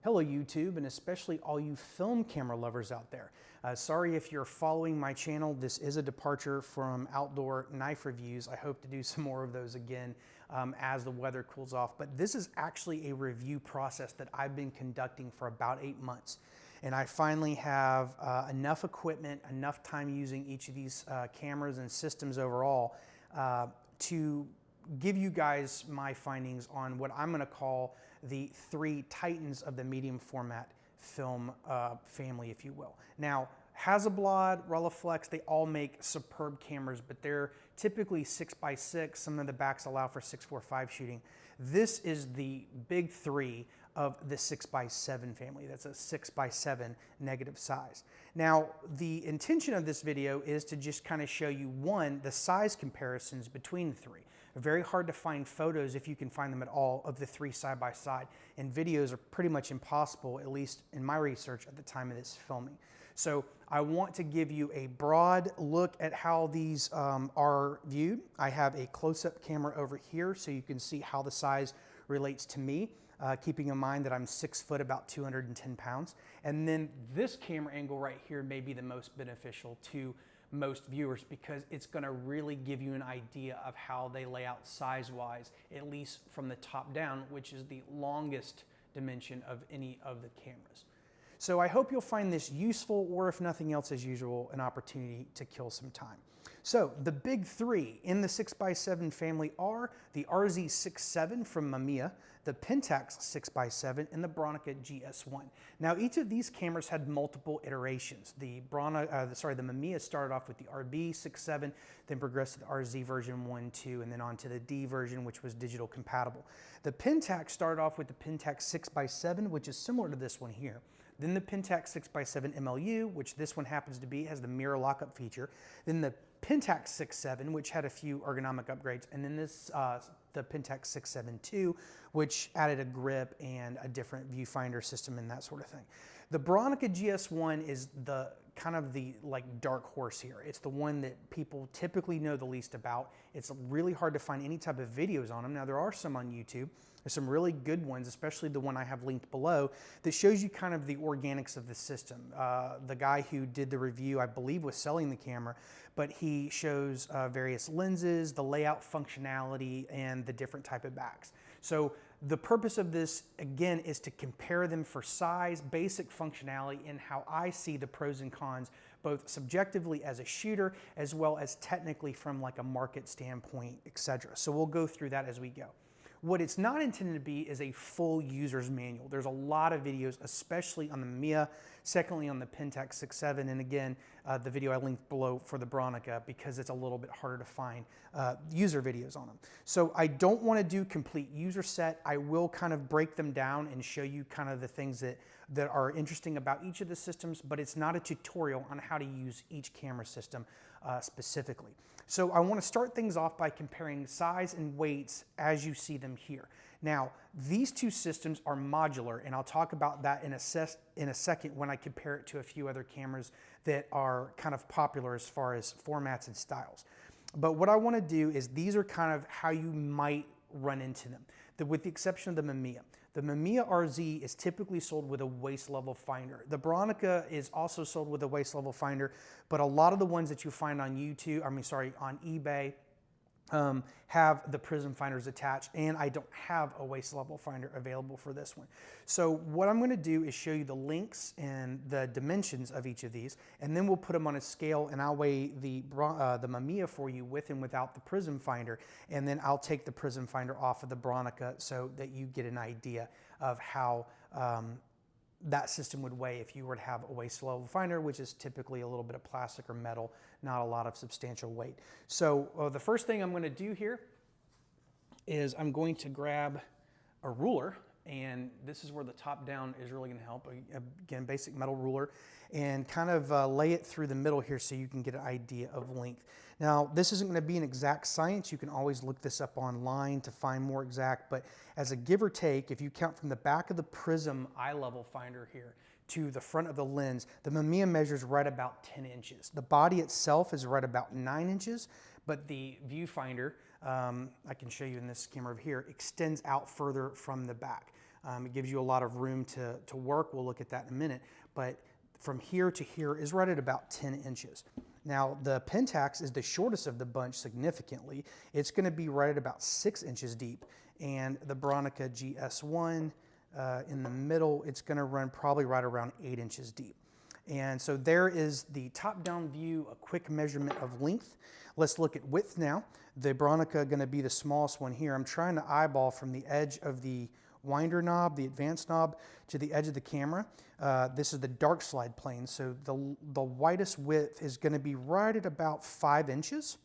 Hello YouTube, and especially all you film camera lovers out there. Sorry if you're following my channel. This is a departure from outdoor knife reviews. I hope to do some more of those again as the weather cools off. But this is actually a review process that I've been conducting for about 8 months. And I finally have enough equipment, enough time using each of these cameras and systems overall to give you guys my findings on what I'm going to call the 3 titans of the medium format film family, if you will. Now, Hasselblad, Rolleiflex, they all make superb cameras, but they're typically 6x6. Some of the backs allow for 6.45 shooting. This is the big 3 of the 6x7 family. That's a 6x7 negative size. Now, the intention of this video is to just kind of show you, one, the size comparisons between the 3. Very hard to find photos, if you can find them at all, of the 3 side by side, and videos are pretty much impossible, at least in my research at the time of this filming. So I want to give you a broad look at how these are viewed. I have a close-up camera over here so you can see how the size relates to me, keeping in mind that I'm 6 foot, about 210 pounds. And then this camera angle right here may be the most beneficial to most viewers because it's going to really give you an idea of how they lay out size-wise, at least from the top down, which is the longest dimension of any of the cameras. So I hope you'll find this useful, or if nothing else, as usual, an opportunity to kill some time. So the big 3 in the 6x7 family are the RZ67 from Mamiya, the Pentax 6x7, and the Bronica GS-1. Now, each of these cameras had multiple iterations. The Mamiya started off with the RB67, then progressed to the RZ version 1, 2, and then on to the D version, which was digital compatible. The Pentax started off with the Pentax 6x7, which is similar to this one here. Then the Pentax 6x7 MLU, which this one happens to be, has the mirror lockup feature. Then the Pentax 6.7, which had a few ergonomic upgrades. And then this, the Pentax 6.7 II, which added a grip and a different viewfinder system and that sort of thing. The Bronica GS-1 is the kind of the dark horse here. It's the one that people typically know the least about. It's really hard to find any type of videos on them. Now, there are some on YouTube. There's some really good ones, especially the one I have linked below, that shows you kind of the organics of the system. The guy who did the review, I believe, was selling the camera, but he shows various lenses, the layout functionality, and the different type of backs. So the purpose of this, again, is to compare them for size, basic functionality, and how I see the pros and cons, both subjectively as a shooter, as well as technically from like a market standpoint, etc. So we'll go through that as we go. What it's not intended to be is a full user's manual. There's a lot of videos, especially on the Mamiya, secondly on the Pentax 6.7, and again, the video I linked below for the Bronica, because it's a little bit harder to find user videos on them. So I don't want to do complete user set. I will kind of break them down and show you kind of the things that are interesting about each of the systems, but it's not a tutorial on how to use each camera system specifically. So I want to start things off by comparing size and weights as you see them here. Now, these 2 systems are modular, and I'll talk about that in a second when I compare it to a few other cameras that are kind of popular as far as formats and styles. But what I want to do is, these are kind of how you might run into them, with the exception of the Mamiya. The Mamiya RZ is typically sold with a waist level finder. The Bronica is also sold with a waist level finder, but a lot of the ones that you find on on eBay, have the prism finders attached, and I don't have a waist level finder available for this one. So what I'm going to do is show you the links and the dimensions of each of these, and then we'll put them on a scale, and I'll weigh the Mamiya for you with and without the prism finder, and then I'll take the prism finder off of the Bronica so that you get an idea of how that system would weigh if you were to have a waist level finder, which is typically a little bit of plastic or metal, not a lot of substantial weight. So the first thing I'm going to do here is I'm going to grab a ruler, and this is where the top down is really going to help. Again, basic metal ruler, and kind of lay it through the middle here so you can get an idea of length. Now, this isn't going to be an exact science. You can always look this up online to find more exact, but as a give or take, if you count from the back of the prism eye level finder here to the front of the lens, the Mamiya measures right about 10 inches. The body itself is right about 9 inches, but the viewfinder, I can show you in this camera over here, extends out further from the back. It gives you a lot of room to work. We'll look at that in a minute. But from here to here is right at about 10 inches. Now, the Pentax is the shortest of the bunch significantly. It's going to be right at about 6 inches deep. And the Bronica GS-1 in the middle, it's going to run probably right around 8 inches deep. And so there is the top-down view, a quick measurement of length. Let's look at width now. The Bronica going to be the smallest one here. I'm trying to eyeball from the edge of the winder knob, the advanced knob, to the edge of the camera. This is the dark slide plane, so the widest width is going to be right at about 5 inches.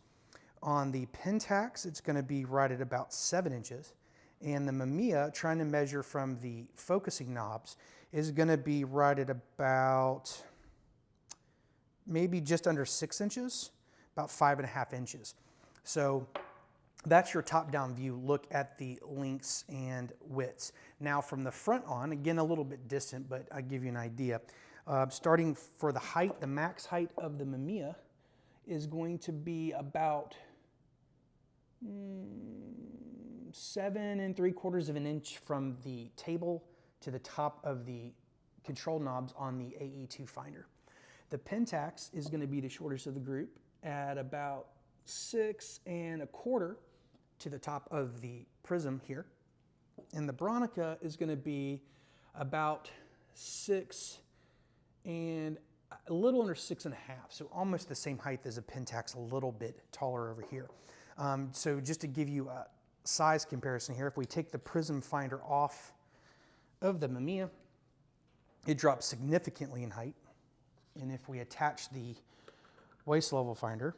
On the Pentax, it's going to be right at about 7 inches. And the Mamiya, trying to measure from the focusing knobs, is going to be right at about maybe just under 6 inches, about 5.5 inches. So that's your top-down view, look at the lengths and widths. Now from the front on, again a little bit distant, but I'll give you an idea. Starting for the height, the max height of the Mamiya is going to be about 7 3/4 of an inch from the table to the top of the control knobs on the AE2 finder. The Pentax is going to be the shortest of the group at about 6 1/4 to the top of the prism here. And the Bronica is going to be about 6 and a little under 6.5, so almost the same height as a Pentax, a little bit taller over here. So just to give you a size comparison here, if we take the prism finder off of the Mamiya, it drops significantly in height. And if we attach the waist level finder,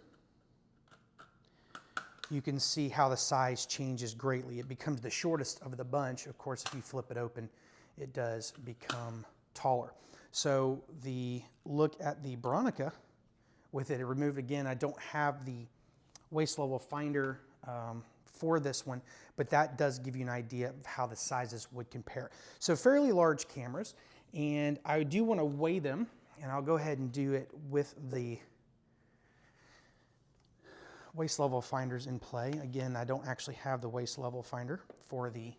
you can see how the size changes greatly. It becomes the shortest of the bunch. Of course, if you flip it open, it does become taller. So the look at the Bronica with it removed again, I don't have the waist level finder for this one, but that does give you an idea of how the sizes would compare. So fairly large cameras, and I do want to weigh them, and I'll go ahead and do it with the waist level finders in play. Again, I don't actually have the waist level finder for the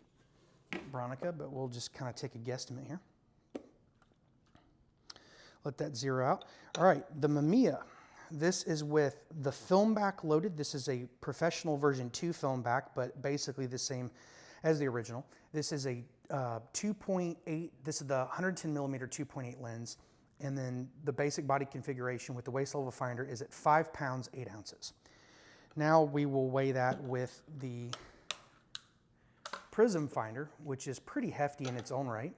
Bronica, but we'll just kind of take a guesstimate here. Let that zero out. All right, the Mamiya. This is with the film back loaded. This is a professional version 2 film back, but basically the same as the original. This is a 2.8, this is the 110 millimeter 2.8 lens, and then the basic body configuration with the waist level finder is at 5 pounds, 8 ounces. Now we will weigh that with the prism finder, which is pretty hefty in its own right.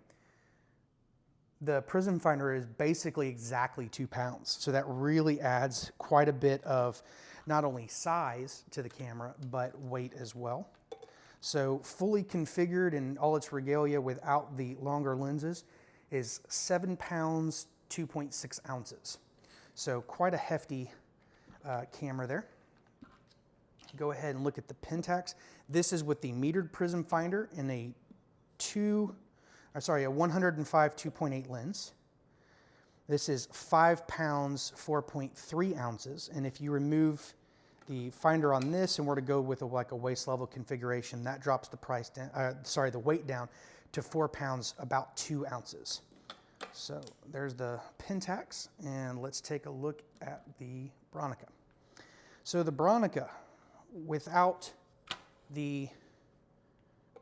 The prism finder is basically exactly 2 pounds. So that really adds quite a bit of not only size to the camera, but weight as well. So fully configured in all its regalia without the longer lenses is 7 pounds, 2.6 ounces. So quite a hefty camera there. Go ahead and look at the Pentax. This is with the metered prism finder in a 105 2.8 lens. This is 5 pounds, 4.3 ounces. And if you remove the finder on this and were to go with like a waist level configuration, that drops the price down, the weight down to 4 pounds, about 2 ounces. So there's the Pentax, and let's take a look at the Bronica. So the Bronica, without the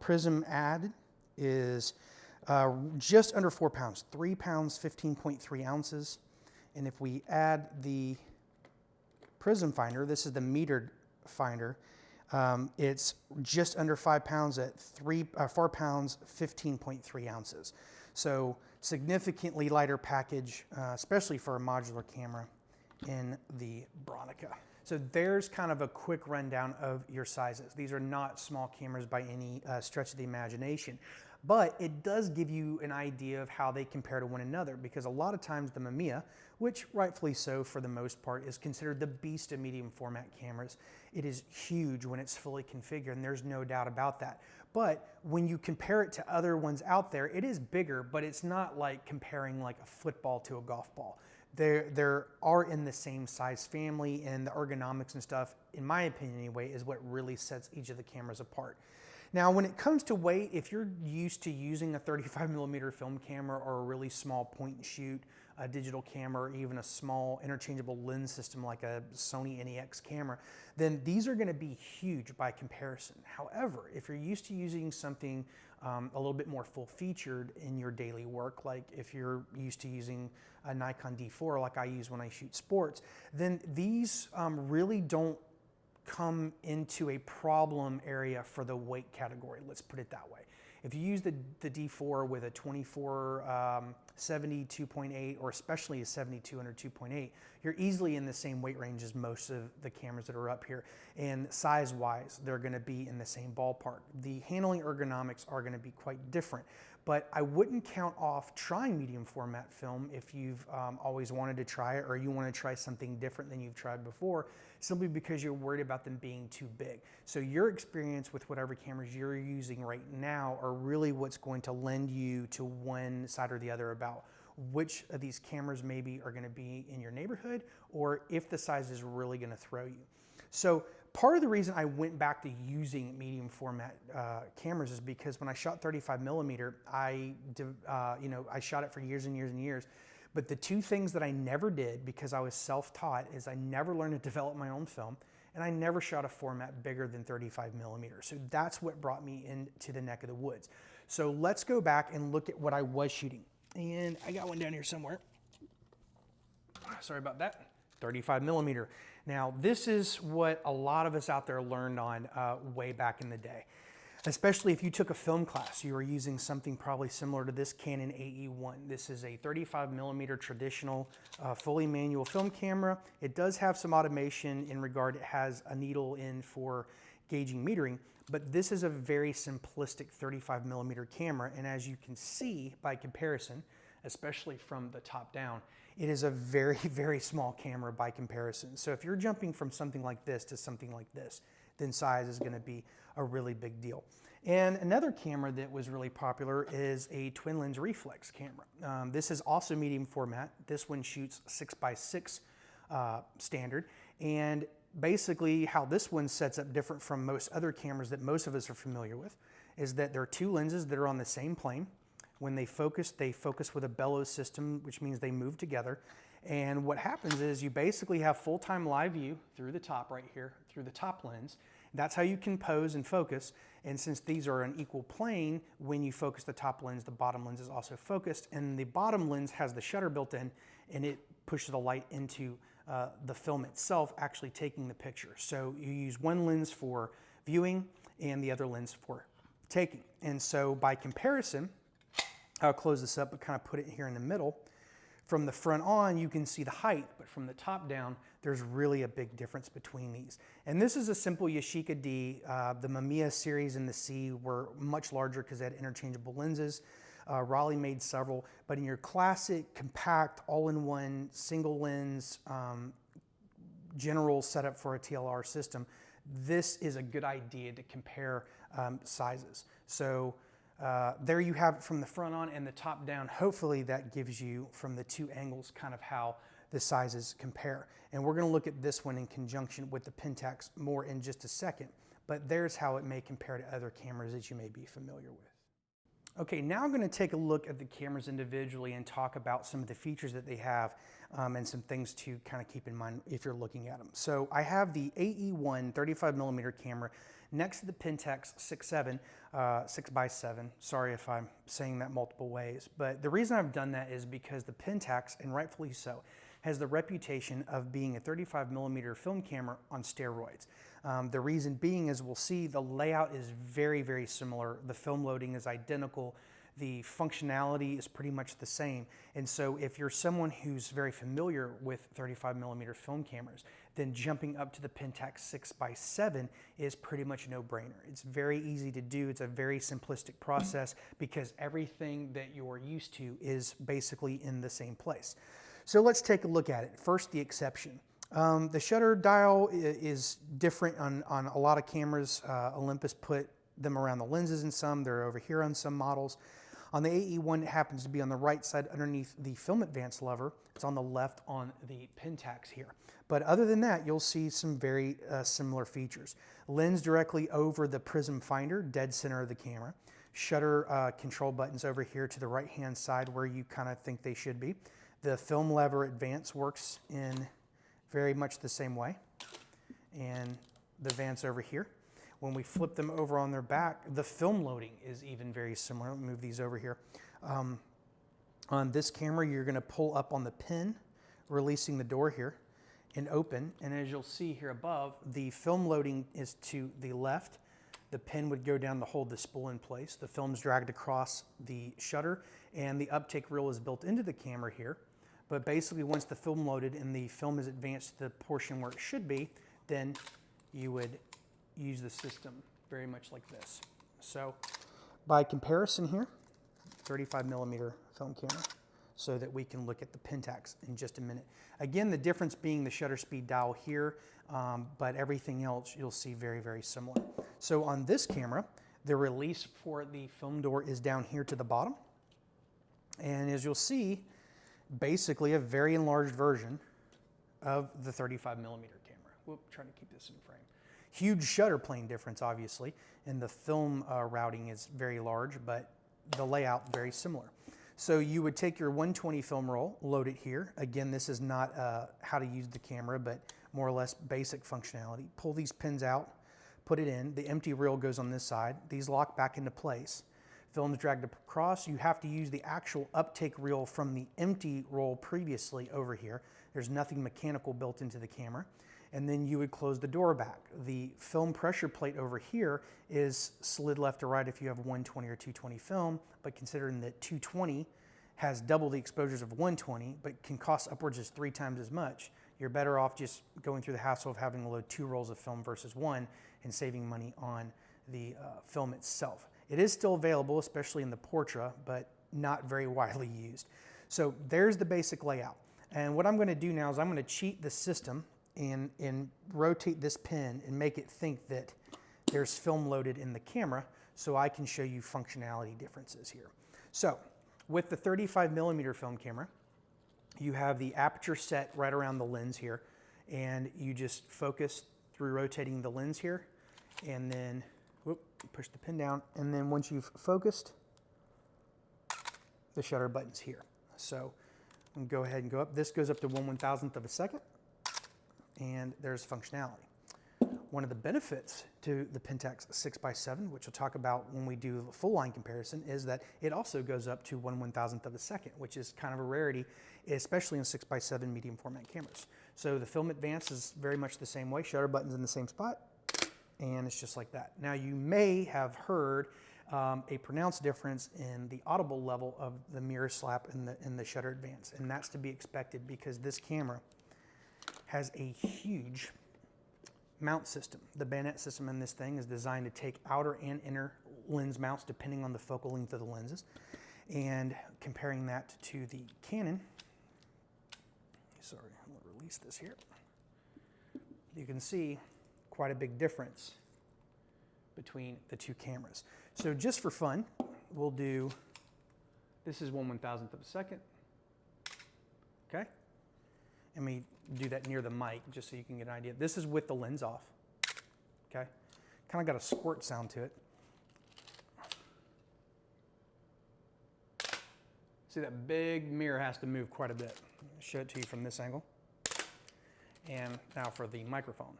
prism added, is just under 4 pounds, 3 pounds, 15.3 ounces. And if we add the prism finder, this is the metered finder, it's just under 5 pounds at 4 pounds, 15.3 ounces. So significantly lighter package, especially for a modular camera in the Bronica. So there's kind of a quick rundown of your sizes. These are not small cameras by any stretch of the imagination, but it does give you an idea of how they compare to one another, because a lot of times the Mamiya, which rightfully so for the most part, is considered the beast of medium format cameras. It is huge when it's fully configured, and there's no doubt about that. But when you compare it to other ones out there, it is bigger, but it's not like comparing like a football to a golf ball. They are in the same size family, and the ergonomics and stuff, in my opinion anyway, is what really sets each of the cameras apart. Now, when it comes to weight, if you're used to using a 35mm film camera or a really small point and shoot, a digital camera, or even a small interchangeable lens system like a Sony NEX camera, then these are gonna be huge by comparison. However, if you're used to using something a little bit more full-featured in your daily work, like if you're used to using a Nikon D4 like I use when I shoot sports, then these really don't come into a problem area for the weight category, let's put it that way. If you use the D4 with a 24-70 2.8 or especially a 70-200 2.8, you're easily in the same weight range as most of the cameras that are up here. And size-wise, they're gonna be in the same ballpark. The handling ergonomics are gonna be quite different, but I wouldn't count off trying medium format film if you've always wanted to try it or you wanna try something different than you've tried before, simply because you're worried about them being too big. So your experience with whatever cameras you're using right now are really what's going to lend you to one side or the other about which of these cameras maybe are gonna be in your neighborhood or if the size is really gonna throw you. So part of the reason I went back to using medium format cameras is because when I shot 35mm, I shot it for years and years and years. But the two things that I never did because I was self-taught is I never learned to develop my own film and I never shot a format bigger than 35mm. So that's what brought me into the neck of the woods. So let's go back and look at what I was shooting. And I got one down here somewhere. Sorry about that. 35mm. Now this is what a lot of us out there learned on way back in the day. Especially if you took a film class, you were using something probably similar to this Canon AE-1. This is a 35mm traditional, fully manual film camera. It does have some automation in regard, it has a needle in for gauging metering, but this is a very simplistic 35mm camera. And as you can see by comparison, especially from the top down, it is a very, very small camera by comparison. So if you're jumping from something like this to something like this, then size is gonna be a really big deal. And another camera that was really popular is a twin lens reflex camera. This is also medium format. This one shoots 6x6 standard. And basically how this one sets up different from most other cameras that most of us are familiar with is that there are two lenses that are on the same plane. When they focus with a bellows system, which means they move together. And what happens is you basically have full-time live view through the top right here, through the top lens. That's how you can pose and focus. And since these are an equal plane, when you focus the top lens, the bottom lens is also focused. And the bottom lens has the shutter built in and it pushes the light into the film itself, actually taking the picture. So you use one lens for viewing and the other lens for taking. And so by comparison, I'll close this up but kind of put it here in the middle. From the front on, you can see the height, but from the top down, there's really a big difference between these. And this is a simple Yashica D. The Mamiya series and the C were much larger because they had interchangeable lenses. Raleigh made several, but in your classic, compact, all-in-one, single lens, general setup for a TLR system, this is a good idea to compare sizes. So there you have it from the front on and the top down. Hopefully that gives you from the two angles kind of how the sizes compare. And we're gonna look at this one in conjunction with the Pentax more in just a second, but there's how it may compare to other cameras that you may be familiar with. Okay, now I'm gonna take a look at the cameras individually and talk about some of the features that they have and some things to kind of keep in mind if you're looking at them. So I have the AE-1 35mm camera next to the Pentax 6x7 6x7. Sorry if I'm saying that multiple ways, but the reason I've done that is because the Pentax, and rightfully so, has the reputation of being a 35mm film camera on steroids. The reason being is we'll see the layout is very, very similar. The film loading is identical. The functionality is pretty much the same. And so if you're someone who's very familiar with 35mm film cameras, then jumping up to the Pentax 6x7 is pretty much a no-brainer. It's very easy to do. It's a very simplistic process because everything that you're used to is basically in the same place. So let's take a look at it. First, the exception. The shutter dial is different on a lot of cameras. Olympus put them around the lenses in some. They're over here on some models. On the AE1, it happens to be on the right side underneath the film advance lever. It's on the left on the Pentax here. But other than that, you'll see some very similar features. Lens directly over the prism finder, dead center of the camera. Shutter control buttons over here to the right-hand side where you kind of think they should be. The film lever advance works in very much the same way. And the advance over here. When we flip them over on their back, the film loading is even very similar. Let me move these over here. On this camera, you're going to pull up on the pin, releasing the door here, and open. And as you'll see here above, the film loading is to the left. The pin would go down to hold the spool in place. The film's dragged across the shutter, and the uptake reel is built into the camera here. But basically, once the film loaded and the film is advanced to the portion where it should be, then you would use the system very much like this. So by comparison here, 35mm film camera, so that we can look at the Pentax in just a minute. Again, the difference being the shutter speed dial here, but everything else you'll see very, very similar. So on this camera, the release for the film door is down here to the bottom. And as you'll see, basically a very enlarged version of the 35mm camera. Whoop, trying to keep this in frame. Huge shutter plane difference, obviously, and the film routing is very large, but the layout very similar. So you would take your 120 film roll, load it here. Again, this is not how to use the camera, but more or less basic functionality. Pull these pins out, put it in. The empty reel goes on this side. These lock back into place. Film's dragged across. You have to use the actual uptake reel from the empty roll previously over here. There's nothing mechanical built into the camera. And then you would close the door back. The film pressure plate over here is slid left to right if you have 120 or 220 film, but considering that 220 has double the exposures of 120, but can cost upwards of 3 times as much, you're better off just going through the hassle of having to load 2 rolls of film versus 1 and saving money on the film itself. It is still available, especially in the Portra, but not very widely used. So there's the basic layout. And what I'm going to do now is I'm going to cheat the system and rotate this pin and make it think that there's film loaded in the camera so I can show you functionality differences here. So with the 35mm film camera, you have the aperture set right around the lens here, and you just focus through rotating the lens here, and then whoop, push the pin down, and then once you've focused, the shutter button's here. So I'm gonna go ahead and go up. This goes up to 1/1000th of a second. And there's functionality. One of the benefits to the Pentax 6x7, which we'll talk about when we do a full line comparison, is that it also goes up to 1/1000th of a second, which is kind of a rarity, especially in 6x7 medium format cameras. So the film advance is very much the same way, shutter button's in the same spot, and it's just like that. Now you may have heard a pronounced difference in the audible level of the mirror slap and the shutter advance, and that's to be expected because this camera has a huge mount system. The bayonet system in this thing is designed to take outer and inner lens mounts depending on the focal length of the lenses. And comparing that to the Canon, sorry, I'm gonna release this here. You can see quite a big difference between the two cameras. So just for fun, we'll do, this is 1/1000th of a second, okay? Let me do that near the mic just so you can get an idea. This is with the lens off, okay? Kind of got a squirt sound to it. See, that big mirror has to move quite a bit. I'll show it to you from this angle. And now for the microphone.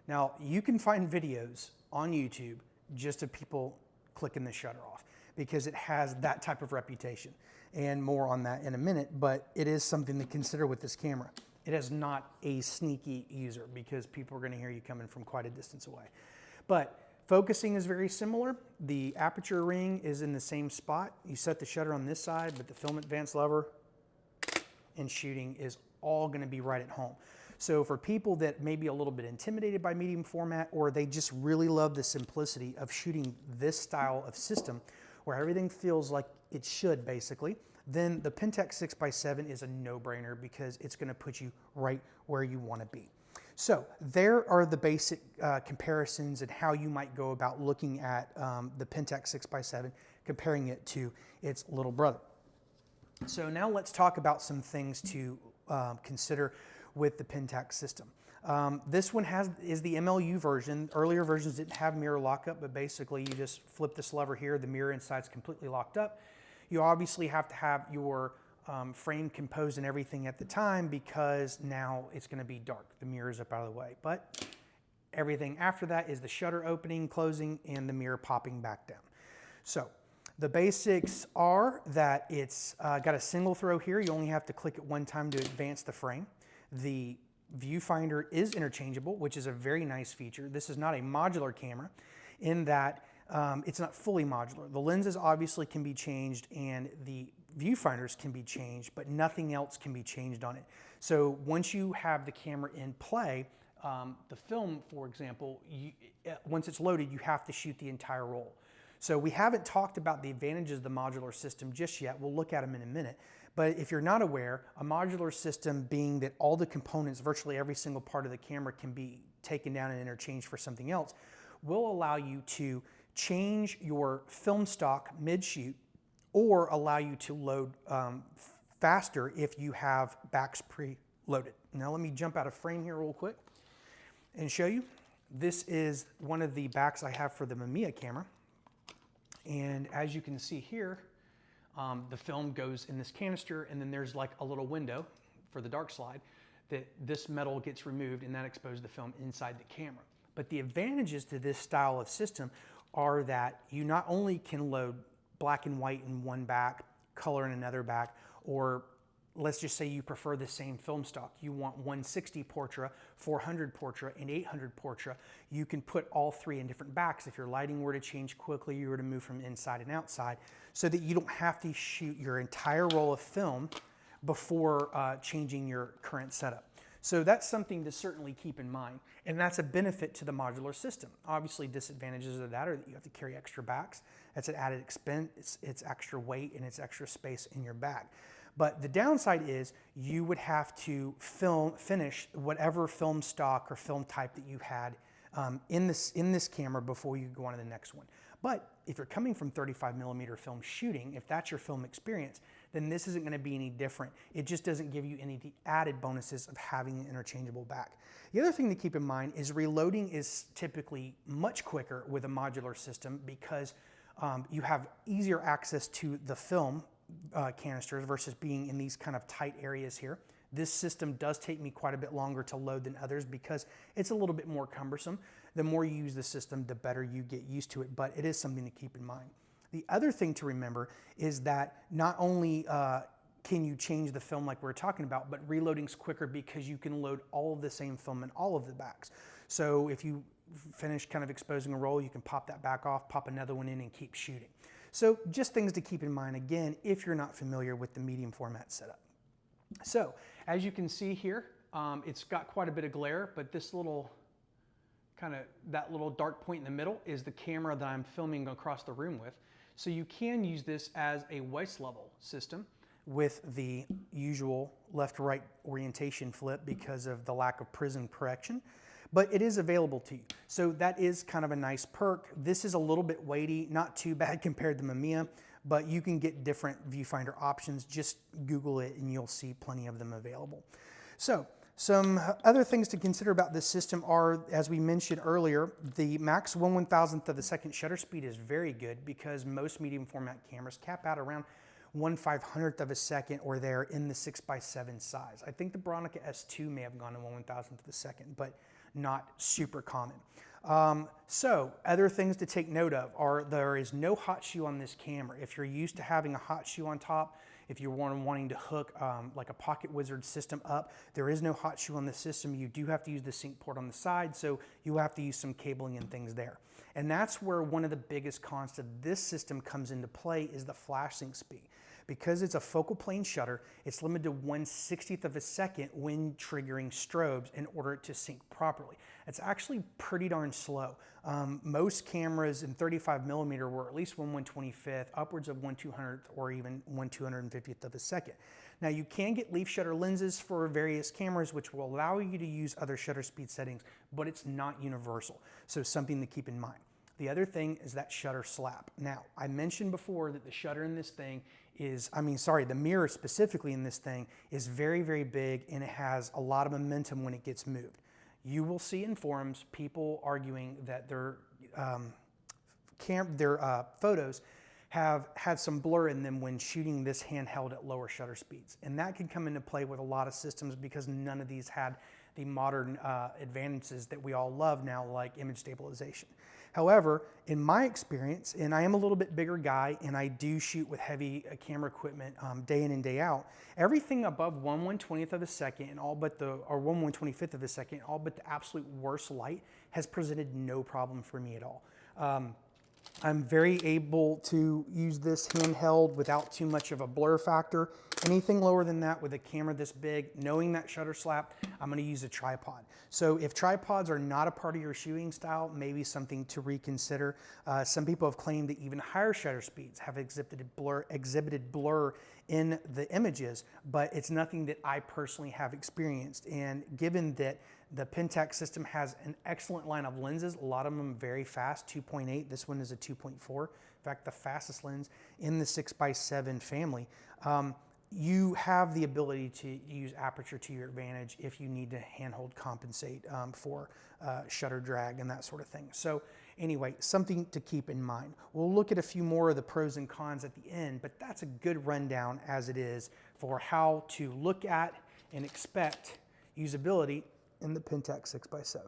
Now, you can find videos on YouTube just of people clicking the shutter off because it has that type of reputation. And more on that in a minute, but it is something to consider with this camera. It is not a sneaky user because people are going to hear you coming from quite a distance away. But focusing is very similar. The aperture ring is in the same spot. You set the shutter on this side, but the film advance lever and shooting is all going to be right at home. So for people that may be a little bit intimidated by medium format, or they just really love the simplicity of shooting this style of system where everything feels like it should basically, then the Pentax 6x7 is a no-brainer because it's going to put you right where you want to be. So there are the basic comparisons and how you might go about looking at the Pentax 6x7 comparing it to its little brother. So now let's talk about some things to consider with the Pentax system. This one is the MLU version. Earlier versions didn't have mirror lockup, but basically you just flip this lever here, the mirror inside's completely locked up. You obviously have to have your frame composed and everything at the time, because now it's going to be dark. The mirror's up out of the way. But everything after that is the shutter opening, closing, and the mirror popping back down. So the basics are that it's got a single throw here. You only have to click it one time to advance the frame. The viewfinder is interchangeable, which is a very nice feature. This is not a modular camera in that it's not fully modular. The lenses obviously can be changed and the viewfinders can be changed, but nothing else can be changed on it. So once you have the camera in play, the film, for example, once it's loaded, you have to shoot the entire roll. So we haven't talked about the advantages of the modular system just yet. We'll look at them in a minute. But if you're not aware, a modular system being that all the components, virtually every single part of the camera can be taken down and interchanged for something else, will allow you to change your film stock mid-shoot or allow you to load faster if you have backs pre-loaded. Now let me jump out of frame here real quick and show you. This is one of the backs I have for the Mamiya camera. And as you can see here, the film goes in this canister, and then there's like a little window for the dark slide that this metal gets removed, and that exposes the film inside the camera. But the advantages to this style of system are that you not only can load black and white in one back, color in another back, or let's just say you prefer the same film stock. You want 160 Portra, 400 Portra, and 800 Portra. You can put all three in different backs if your lighting were to change quickly, you were to move from inside and outside, so that you don't have to shoot your entire roll of film before changing your current setup. So that's something to certainly keep in mind, and that's a benefit to the modular system. Obviously, disadvantages of that are that you have to carry extra backs. That's an added expense, it's extra weight, and it's extra space in your bag. But the downside is you would have to finish whatever film stock or film type that you had in this camera before you go on to the next one. But if you're coming from 35mm film shooting, if that's your film experience, then this isn't going to be any different. It just doesn't give you any of the added bonuses of having an interchangeable back. The other thing to keep in mind is reloading is typically much quicker with a modular system because you have easier access to the film canisters versus being in these kind of tight areas here. This system does take me quite a bit longer to load than others because it's a little bit more cumbersome. The more you use the system, the better you get used to it, but it is something to keep in mind. The other thing to remember is that not only can you change the film like we were talking about, but reloading's quicker because you can load all of the same film in all of the backs. So if you finish kind of exposing a roll, you can pop that back off, pop another one in, and keep shooting. So just things to keep in mind, again, if you're not familiar with the medium format setup. So as you can see here, it's got quite a bit of glare, but this little that little dark point in the middle is the camera that I'm filming across the room with. So you can use this as a waist level system with the usual left-right orientation flip because of the lack of prism correction, but it is available to you. So that is kind of a nice perk. This is a little bit weighty, not too bad compared to Mamiya, but you can get different viewfinder options. Just Google it and you'll see plenty of them available. So some other things to consider about this system are, as we mentioned earlier, the max 1/1000th of a second shutter speed is very good because most medium format cameras cap out around 1/500th of a second or there in the 6x7 size. I think the Bronica S2 may have gone to 1/1000th of a second, but not super common. So other things to take note of are there is no hot shoe on this camera. If you're used to having a hot shoe on top, if you're wanting to hook like a Pocket Wizard system up, there is no hot shoe on the system. You do have to use the sync port on the side, so you have to use some cabling and things there. And that's where one of the biggest cons to this system comes into play is the flash sync speed. Because it's a focal plane shutter, it's limited to 1/60th of a second when triggering strobes in order to sync properly. It's actually pretty darn slow. Most cameras in 35mm were at least 1/125th, upwards of 1/200th, or even 1/250th of a second. Now you can get leaf shutter lenses for various cameras which will allow you to use other shutter speed settings, but it's not universal, so something to keep in mind. The other thing is that shutter slap. Now, I mentioned before that the shutter in this thing is, the mirror specifically in this thing is very, very big, and it has a lot of momentum when it gets moved. You will see in forums people arguing that their photos have had some blur in them when shooting this handheld at lower shutter speeds. And that can come into play with a lot of systems because none of these had the modern advantages that we all love now, like image stabilization. However, in my experience, and I am a little bit bigger guy and I do shoot with heavy camera equipment day in and day out, everything above 1/120th of a second and all but or 1/125th of a second, all but the absolute worst light has presented no problem for me at all. I'm very able to use this handheld without too much of a blur factor. Anything lower than that with a camera this big, knowing that shutter slap, I'm gonna use a tripod. So if tripods are not a part of your shooting style, maybe something to reconsider. Some people have claimed that even higher shutter speeds have exhibited blur in the images, but it's nothing that I personally have experienced. And given that the Pentax system has an excellent line of lenses, a lot of them very fast, 2.8. This one is a 2.4. In fact, the fastest lens in the 6x7 family. You have the ability to use aperture to your advantage if you need to handhold compensate for shutter drag and that sort of thing. So anyway, something to keep in mind. We'll look at a few more of the pros and cons at the end, but that's a good rundown as it is for how to look at and expect usability in the Pentax 6x7.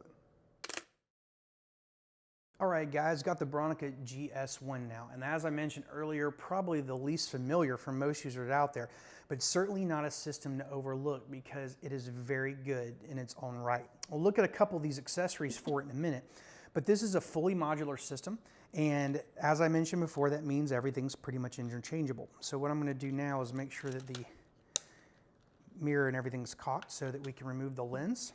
All right, guys, got the Bronica GS-1 now. And as I mentioned earlier, probably the least familiar for most users out there, but certainly not a system to overlook because it is very good in its own right. We'll look at a couple of these accessories for it in a minute, but this is a fully modular system. And as I mentioned before, that means everything's pretty much interchangeable. So what I'm gonna do now is make sure that the mirror and everything's cocked so that we can remove the lens.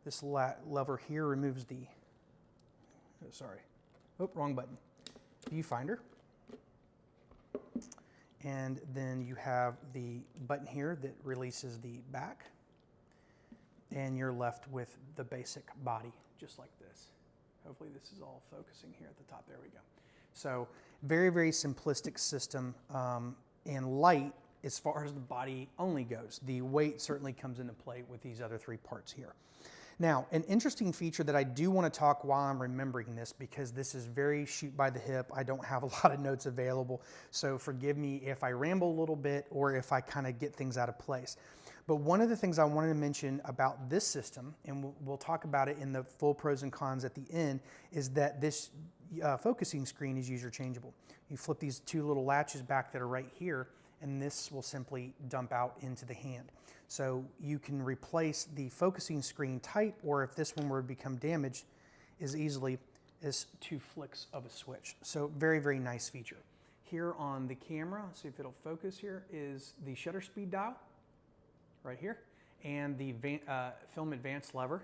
This lever here removes the, wrong button, viewfinder. And then you have the button here that releases the back. And you're left with the basic body, just like this. Hopefully this is all focusing here at the top. There we go. So very, very simplistic system and light as far as the body only goes. The weight certainly comes into play with these other three parts here. Now, an interesting feature that I do want to talk while I'm remembering this, because this is very shoot by the hip. I don't have a lot of notes available, so forgive me if I ramble a little bit or if I kind of get things out of place. But one of the things I wanted to mention about this system, and we'll talk about it in the full pros and cons at the end, is that this focusing screen is user changeable. You flip these two little latches back that are right here, and this will simply dump out into the hand. So you can replace the focusing screen type, or if this one were to become damaged, as easily as 2 flicks of a switch. So very, very nice feature. Here on the camera, see if it'll focus here, is the shutter speed dial, right here, and the film advance lever.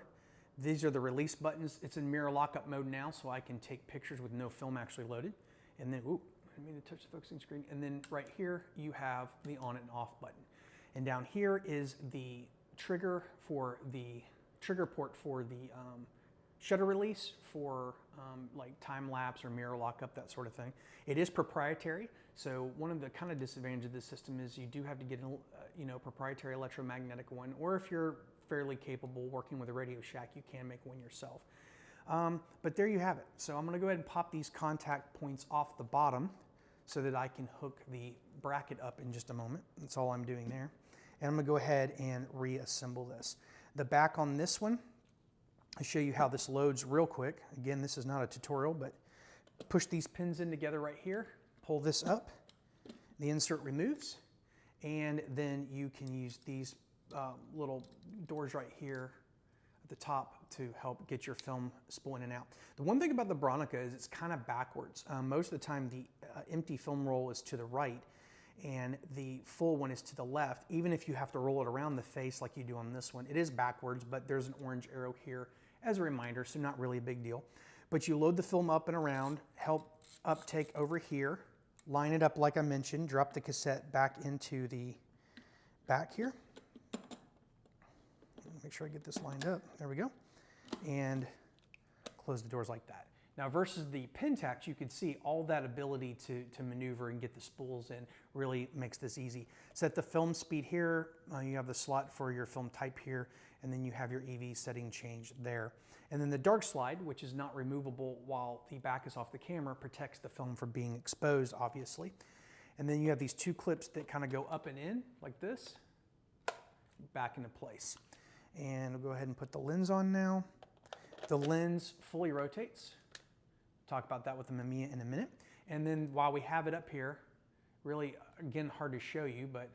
These are the release buttons. It's in mirror lockup mode now, so I can take pictures with no film actually loaded. And then, ooh, I didn't mean to touch the focusing screen. And then right here, you have the on and off button. And down here is the trigger port for the shutter release for like time lapse or mirror lockup, that sort of thing. It is proprietary, so one of the kind of disadvantages of this system is you do have to get a proprietary electromagnetic one, or if you're fairly capable working with a Radio Shack, you can make one yourself. But there you have it. So I'm going to go ahead and pop these contact points off the bottom so that I can hook the bracket up in just a moment. That's all I'm doing there. And I'm going to go ahead and reassemble this. The back on this one, I'll show you how this loads real quick. Again, this is not a tutorial, but push these pins in together right here, pull this up, the insert removes, and then you can use these little doors right here at the top to help get your film spool in and out. The one thing about the Bronica is it's kind of backwards. Most of the time the empty film roll is to the right and the full one is to the left. Even if you have to roll it around the face like you do on this one, it is backwards, but there's an orange arrow here as a reminder, so not really a big deal. But you load the film up and around, help uptake over here, line it up like I mentioned, drop the cassette back into the back here. Make sure I get this lined up. There we go. And close the doors like that. Now versus the Pentax, you can see all that ability to maneuver and get the spools in really makes this easy. Set the film speed here, you have the slot for your film type here, and then you have your EV setting change there. And then the dark slide, which is not removable while the back is off the camera, protects the film from being exposed, obviously. And then you have these two clips that kind of go up and in like this, back into place. And we'll go ahead and put the lens on now. The lens fully rotates. Talk about that with the Mamiya in a minute. And then while we have it up here, really, again, hard to show you, but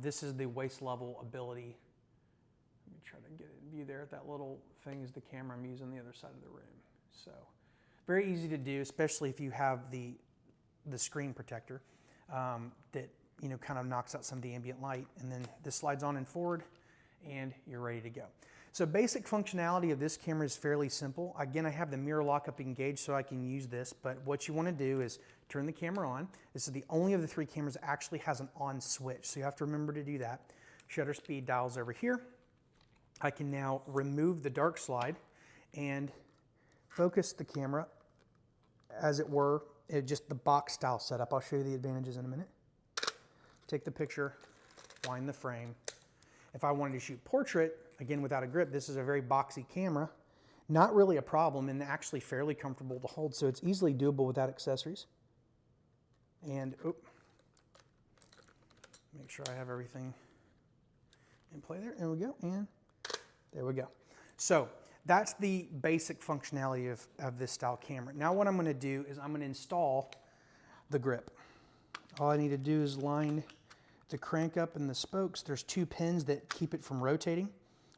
this is the waist level ability. Let me try to get it in view there. That little thing is the camera I'm using on the other side of the room. So very easy to do, especially if you have the screen protector that kind of knocks out some of the ambient light. And then this slides on and forward, and you're ready to go. So basic functionality of this camera is fairly simple. Again, I have the mirror lockup engaged so I can use this, but what you want to do is turn the camera on. This is the only of the three cameras that actually has an on switch, so you have to remember to do that. Shutter speed dials over here. I can now remove the dark slide and focus the camera as it were, just the box style setup. I'll show you the advantages in a minute. Take the picture, wind the frame. If I wanted to shoot portrait, again without a grip, this is a very boxy camera. Not really a problem and actually fairly comfortable to hold, so it's easily doable without accessories. And make sure I have everything in play there. There we go, and there we go. So that's the basic functionality of this style camera. Now what I'm going to do is I'm going to install the grip. All I need to do is line the crank up and the spokes. There's two pins that keep it from rotating,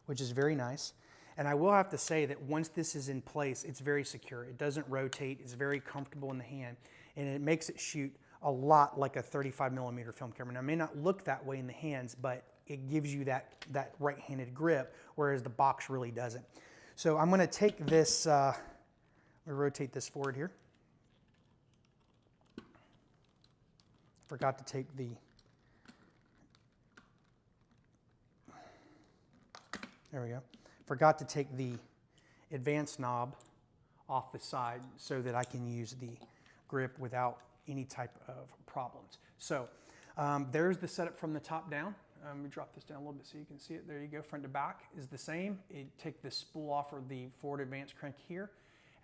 which is very nice. And I will have to say that once this is in place, it's very secure. It doesn't rotate. It's very comfortable in the hand, and it makes it shoot a lot like a 35mm film camera. Now, it may not look that way in the hands, but it gives you that right-handed grip, whereas the box really doesn't. So I'm going to take this, I'm going to rotate this forward here. Forgot to take the, there we go. Forgot to take the advanced knob off the side so that I can use the grip without any type of problems. So there's the setup from the top down. Let me drop this down a little bit so you can see it. There you go, front to back is the same. Take the spool off of the forward advanced crank here,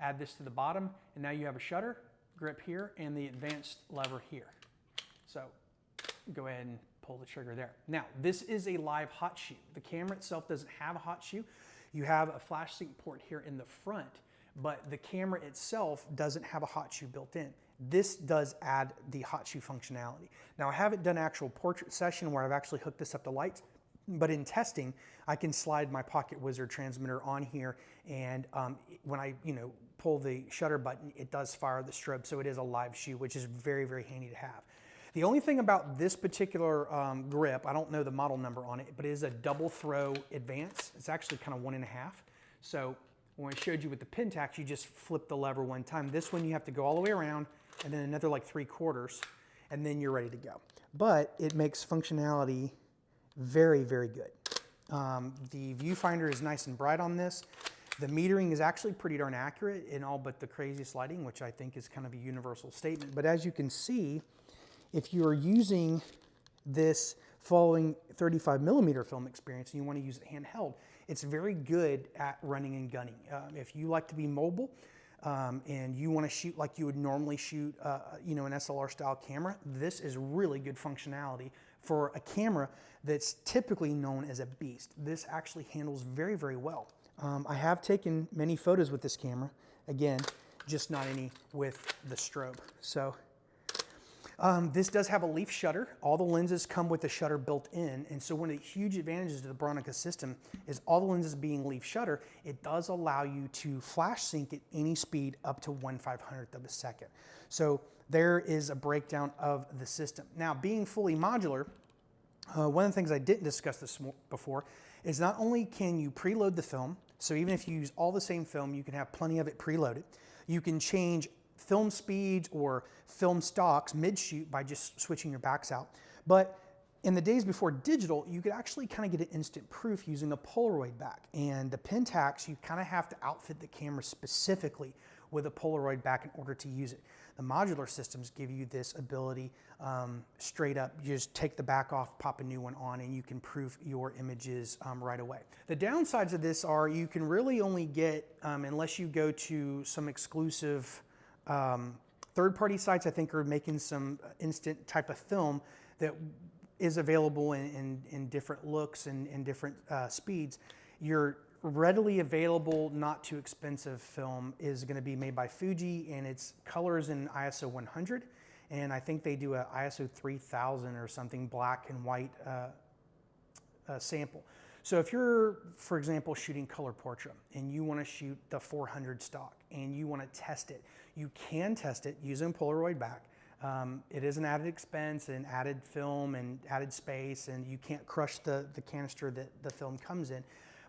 add this to the bottom, and now you have a shutter, grip here, and the advanced lever here. So go ahead and pull the trigger there. Now, this is a live hot shoe. The camera itself doesn't have a hot shoe. You have a flash sync port here in the front, but the camera itself doesn't have a hot shoe built in. This does add the hot shoe functionality. Now, I haven't done an actual portrait session where I've actually hooked this up to lights, but in testing, I can slide my Pocket Wizard transmitter on here, and when I pull the shutter button, it does fire the strobe, so it is a live shoe, which is very, very handy to have. The only thing about this particular grip, I don't know the model number on it, but it is a double throw advance. It's actually kind of 1.5. So when I showed you with the Pentax, you just flip the lever one time. This one you have to go all the way around and then another like 3/4, and then you're ready to go. But it makes functionality very, very good. The viewfinder is nice and bright on this. The metering is actually pretty darn accurate in all but the craziest lighting, which I think is kind of a universal statement. But as you can see, if you're using this following 35mm film experience and you want to use it handheld, it's very good at running and gunning. If you like to be mobile and you want to shoot like you would normally shoot an SLR-style camera, this is really good functionality for a camera that's typically known as a beast. This actually handles very, very well. I have taken many photos with this camera, again, just not any with the strobe. So this does have a leaf shutter. All the lenses come with a shutter built in, and so one of the huge advantages to the Bronica system is all the lenses being leaf shutter, it does allow you to flash sync at any speed up to 1/500th of a second. So there is a breakdown of the system. Now, being fully modular, one of the things I didn't discuss this before is not only can you preload the film, so even if you use all the same film, you can have plenty of it preloaded. You can change film speeds or film stocks mid-shoot by just switching your backs out. But In the days before digital, you could actually kind of get an instant proof using a Polaroid back. And the Pentax, you kind of have to outfit the camera specifically with a Polaroid back in order to use it. The modular systems give you this ability straight up. You just take the back off, pop a new one on, and you can proof your images right away. The downsides of this are you can really only get, unless you go to some exclusive third-party sites, I think are making some instant type of film that is available in different looks and different speeds. Your readily available, not too expensive film is going to be made by Fuji, and its colors in ISO 100, and I think they do a ISO 3000 or something, black and white sample. So if you're, for example, shooting color portrait and you want to shoot the 400 stock and you want to test it, you can test it using Polaroid back. It is an added expense and added film and added space, and you can't crush the canister that the film comes in.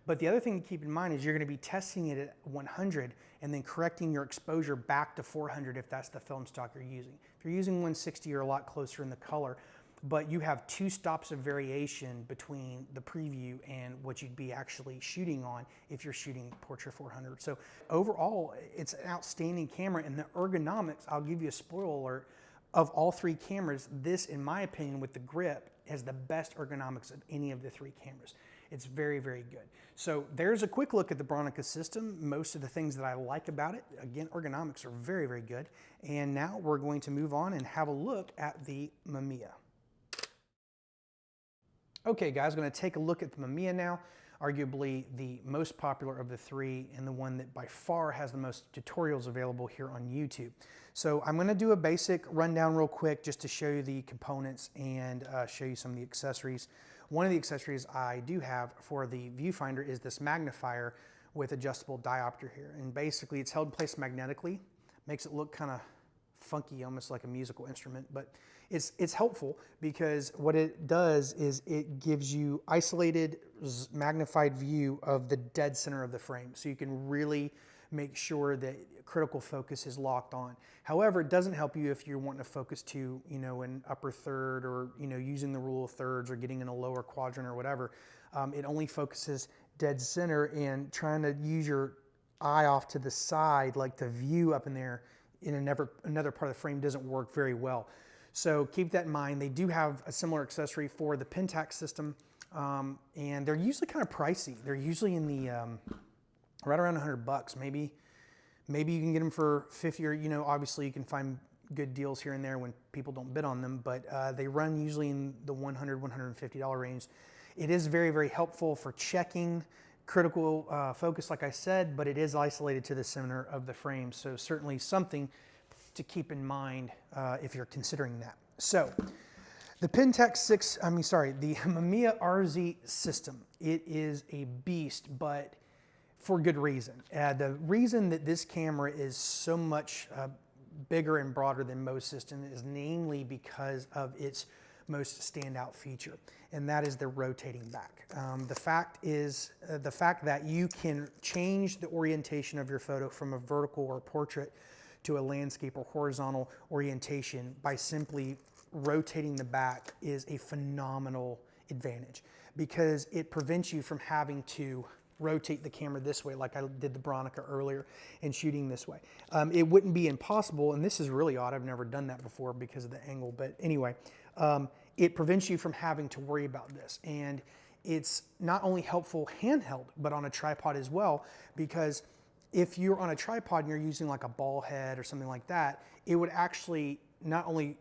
But the other thing to keep in mind is you're going to be testing it at 100 and then correcting your exposure back to 400 if that's the film stock you're using. If you're using 160, you're a lot closer in the color, but you have 2 stops of variation between the preview and what you'd be actually shooting on if you're shooting Portrait 400. So overall, it's an outstanding camera, and the ergonomics, I'll give you a spoiler alert, of all 3 cameras, this, in my opinion, with the grip, has the best ergonomics of any of the 3 cameras. It's very, very good. So there's a quick look at the Bronica system. Most of the things that I like about it, again, ergonomics are very, very good. And now we're going to move on and have a look at the Mamiya. Okay guys, I'm going to take a look at the Mamiya now, arguably the most popular of the 3 and the one that by far has the most tutorials available here on YouTube. So I'm going to do a basic rundown real quick just to show you the components and show you some of the accessories. One of the accessories I do have for the viewfinder is this magnifier with adjustable diopter here. And basically it's held in place magnetically, makes it look kind of funky, almost like a musical instrument, but it's helpful because what it does is it gives you isolated magnified view of the dead center of the frame. So you can really make sure that critical focus is locked on. However, it doesn't help you if you're wanting to focus to, an upper third or, using the rule of thirds or getting in a lower quadrant or whatever. It only focuses dead center, and trying to use your eye off to the side, like the view up in there in another part of the frame, doesn't work very well. So keep that in mind. They do have a similar accessory for the Pentax system, and they're usually kind of pricey. They're usually in the right around $100, maybe you can get them for 50, or obviously you can find good deals here and there when people don't bid on them, but they run usually in the $100, $150 range. It is very, very helpful for checking critical focus, like I said, but it is isolated to the center of the frame, so certainly something to keep in mind if you're considering that. So the the Mamiya RZ system, it is a beast, but for good reason. The reason that this camera is so much bigger and broader than most systems is namely because of its most standout feature, and that is the rotating back. The fact that you can change the orientation of your photo from a vertical or portrait to a landscape or horizontal orientation by simply rotating the back is a phenomenal advantage, because it prevents you from having to rotate the camera this way like I did the Bronica earlier and shooting this way. It wouldn't be impossible, and this is really odd, I've never done that before because of the angle, but anyway, it prevents you from having to worry about this. And it's not only helpful handheld, but on a tripod as well, because if you're on a tripod and you're using like a ball head or something like that, it would actually not only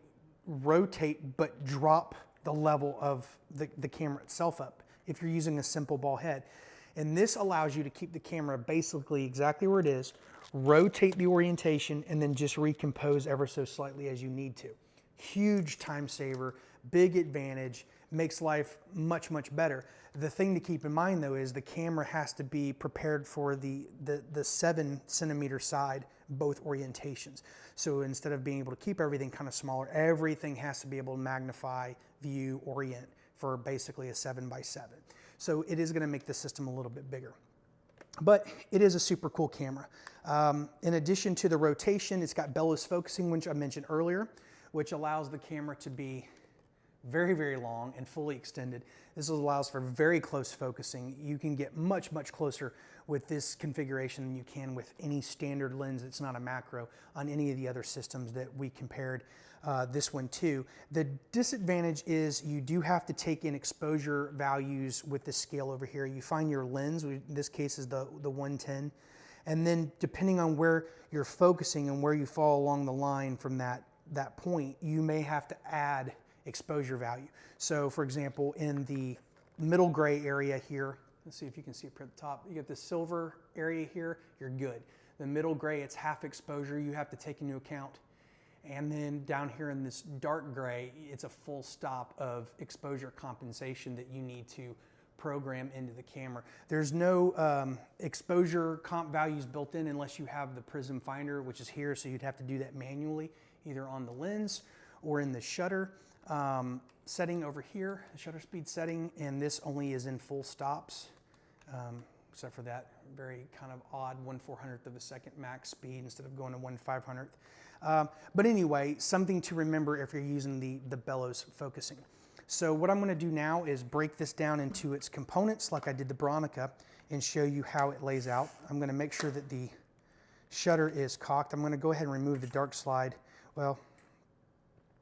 rotate, but drop the level of the camera itself up if you're using a simple ball head. And this allows you to keep the camera basically exactly where it is, rotate the orientation, and then just recompose ever so slightly as you need to. Huge time saver, big advantage, makes life much, much better. The thing to keep in mind though is the camera has to be prepared for the 7-centimeter side, both orientations. So instead of being able to keep everything kind of smaller, everything has to be able to magnify, view, orient for basically a 7x7. So it is going to make the system a little bit bigger. But it is a super cool camera. In addition to the rotation, it's got bellows focusing, which I mentioned earlier, which allows the camera to be very, very long and fully extended. This allows for very close focusing. You can get much, much closer with this configuration than you can with any standard lens that's not a macro on any of the other systems that we compared this one to. The disadvantage is you do have to take in exposure values with the scale over here. You find your lens, in this case is the 110, and then depending on where you're focusing and where you fall along the line from that point, you may have to add exposure value. So for example, in the middle gray area here, let's see if you can see it at the top, you get the silver area here, you're good. The middle gray, it's half exposure you have to take into account. And then down here in this dark gray, it's a full stop of exposure compensation that you need to program into the camera. There's no exposure comp values built in unless you have the prism finder, which is here, so you'd have to do that manually, either on the lens or in the shutter setting over here, the shutter speed setting, and this only is in full stops, except for that very kind of odd 1/400th of a second max speed instead of going to 1/500th. But anyway, something to remember if you're using the bellows focusing. So what I'm going to do now is break this down into its components like I did the Bronica and show you how it lays out. I'm going to make sure that the shutter is cocked. I'm going to go ahead and remove the dark slide. Well,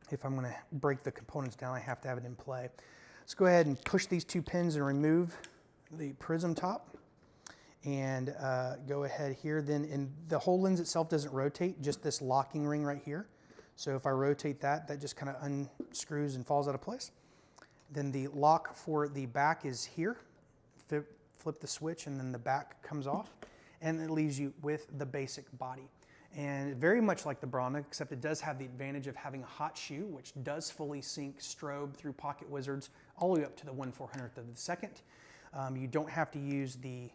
if I'm going to break the components down, I have to have it in play. Let's go ahead and push these two pins and remove the prism top. And go ahead here. Then the whole lens itself doesn't rotate, just this locking ring right here. So if I rotate that, that just kind of unscrews and falls out of place. Then the lock for the back is here. Flip the switch and then the back comes off. And it leaves you with the basic body. And very much like the Bronica, except it does have the advantage of having a hot shoe, which does fully sync strobe through Pocket Wizards all the way up to the 1/400th of the second. You don't have to use the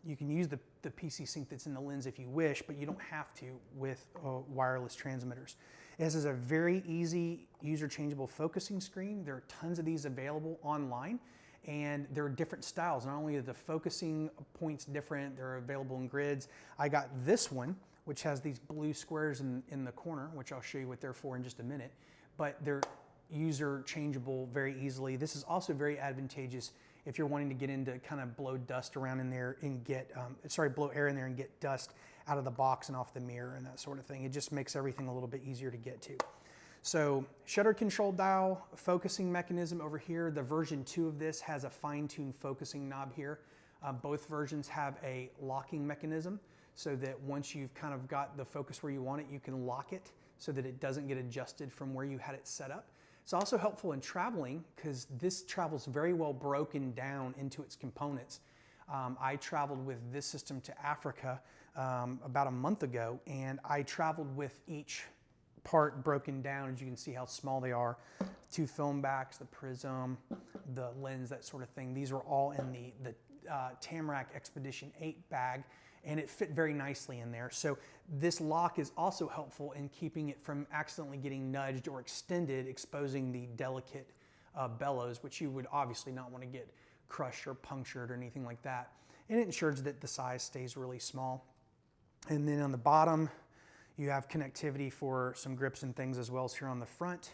you can use the PC sync that's in the lens if you wish, but you don't have to with wireless transmitters. This is a very easy user-changeable focusing screen. There are tons of these available online, and there are different styles. Not only are the focusing points different, they're available in grids. I got this one, which has these blue squares in the corner, which I'll show you what they're for in just a minute, but they're user changeable very easily. This is also very advantageous if you're wanting to get into kind of blow dust around in there and get, blow air in there and get dust out of the box and off the mirror and that sort of thing. It just makes everything a little bit easier to get to. So shutter control dial, focusing mechanism over here. The version 2 of this has a fine-tuned focusing knob here. Both versions have a locking mechanism so that once you've kind of got the focus where you want it, you can lock it so that it doesn't get adjusted from where you had it set up. It's also helpful in traveling because this travels very well broken down into its components. I traveled with this system to Africa about a month ago, and I traveled with each part broken down. As you can see how small they are. 2 film backs, the prism, the lens, that sort of thing. These were all in the Tamrac Expedition 8 bag, and it fit very nicely in there. So this lock is also helpful in keeping it from accidentally getting nudged or extended, exposing the delicate bellows, which you would obviously not want to get crushed or punctured or anything like that. And it ensures that the size stays really small. And then on the bottom, you have connectivity for some grips and things, as well as here on the front.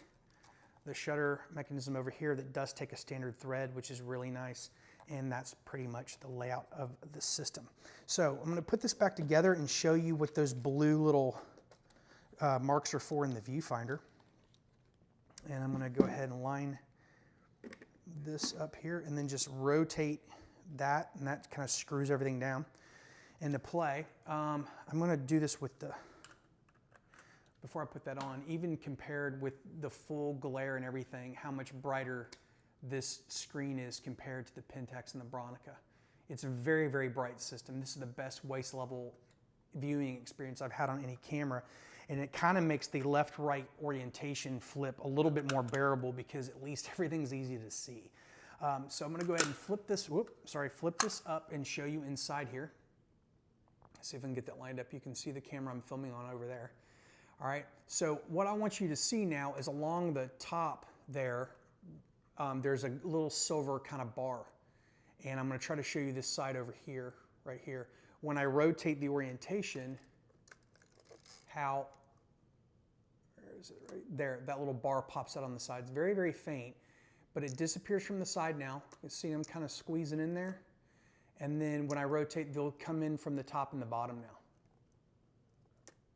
The shutter mechanism over here that does take a standard thread, which is really nice. And that's pretty much the layout of the system. So I'm going to put this back together and show you what those blue little marks are for in the viewfinder. And I'm going to go ahead and line this up here and then just rotate that, and that kind of screws everything down into play. I'm going to do this with before I put that on, even compared with the full glare and everything, how much brighter this screen is compared to the Pentax and the Bronica. It's a very, very bright system. This is the best waist level viewing experience I've had on any camera. And it kind of makes the left-right orientation flip a little bit more bearable because at least everything's easy to see. So I'm gonna go ahead and flip this up and show you inside here. Let's see if I can get that lined up. You can see the camera I'm filming on over there. All right, so what I want you to see now is along the top there, there's a little silver kind of bar. And I'm going to try to show you this side over here, right here. When I rotate the orientation, how, where is it right there? That little bar pops out on the side. It's very, very faint, but it disappears from the side now. You see them kind of squeezing in there. And then when I rotate, they'll come in from the top and the bottom now.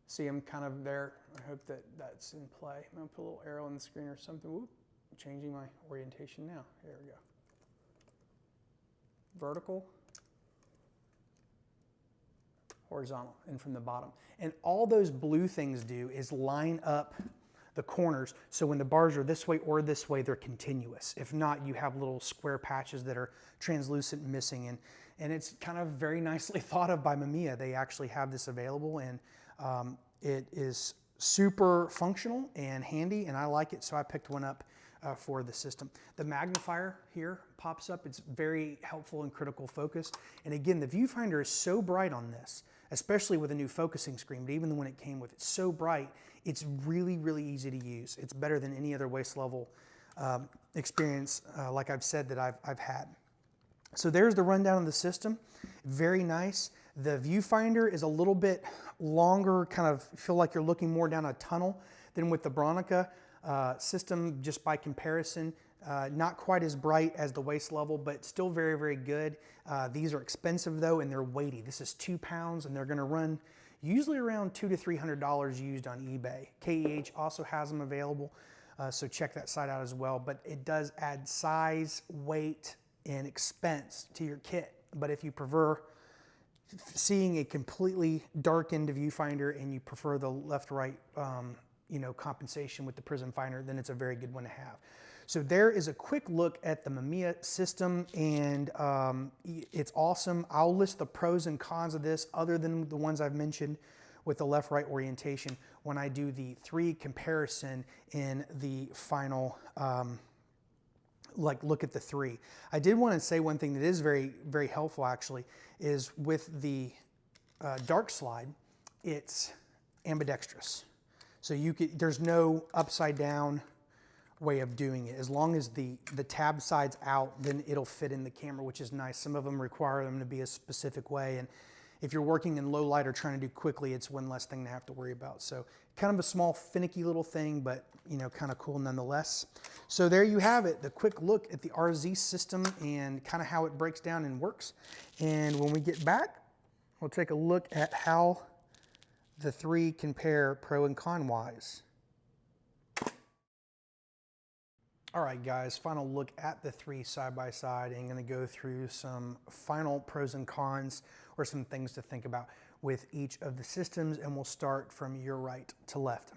See them kind of there. I hope that that's in play. I'm gonna put a little arrow on the screen or something. Whoop, changing my orientation now. There we go. Vertical, horizontal, and from the bottom. And all those blue things do is line up the corners, so when the bars are this way or this way, they're continuous. If not, you have little square patches that are translucent and missing, and it's kind of very nicely thought of by Mamiya. They actually have this available, and it is super functional and handy, and I like it, so I picked one up for the system. The magnifier here pops up. It's very helpful in critical focus. And again, the viewfinder is so bright on this, especially with a new focusing screen, but even when it came with it, so bright, it's really, really easy to use. It's better than any other waist level experience, like I've said, that I've had. So there's the rundown of the system. Very nice. The viewfinder is a little bit longer, kind of feel like you're looking more down a tunnel than with the Bronica system, just by comparison. Not quite as bright as the waist level, but still very, very good. These are expensive though, and they're weighty. This is 2 pounds, and they're gonna run usually around $200 to $300 used on eBay. KEH also has them available, so check that site out as well. But it does add size, weight, and expense to your kit. But if you prefer seeing a completely darkened viewfinder and you prefer the left-right compensation with the prism finder, then it's a very good one to have. So there is a quick look at the Mamiya system, and it's awesome. I'll list the pros and cons of this, other than the ones I've mentioned with the left-right orientation, when I do the 3 comparison in the final look at the 3. I did want to say one thing that is very, very helpful actually, is with the dark slide, it's ambidextrous. So there's no upside down way of doing it. As long as the tab side's out, then it'll fit in the camera, which is nice. Some of them require them to be a specific way, and if you're working in low light or trying to do quickly, it's one less thing to have to worry about. So kind of a small, finicky little thing, but kind of cool nonetheless. So there you have it, the quick look at the RZ system and kind of how it breaks down and works. And when we get back, we'll take a look at how the 3 compare pro and con wise. All right, guys, final look at the 3 side by side, and going to go through some final pros and cons, or some things to think about with each of the systems, and we'll start from your right to left.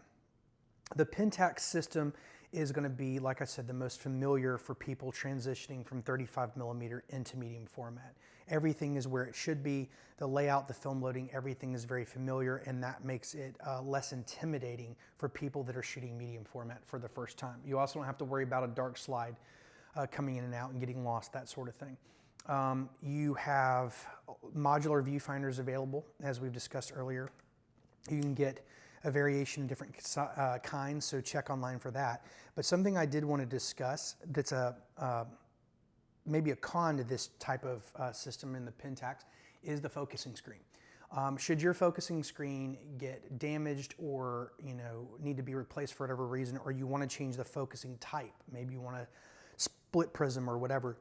The Pentax system is going to be, like I said, the most familiar for people transitioning from 35mm into medium format. Everything is where it should be. The layout, the film loading, everything is very familiar, and that makes it less intimidating for people that are shooting medium format for the first time. You also don't have to worry about a dark slide coming in and out and getting lost, that sort of thing. You have modular viewfinders available, as we've discussed earlier. You can get a variation of different kinds, so check online for that. But something I did want to discuss that's maybe a con to this type of system in the Pentax is the focusing screen. Should your focusing screen get damaged or need to be replaced for whatever reason, or you want to change the focusing type, maybe you want to split prism or whatever,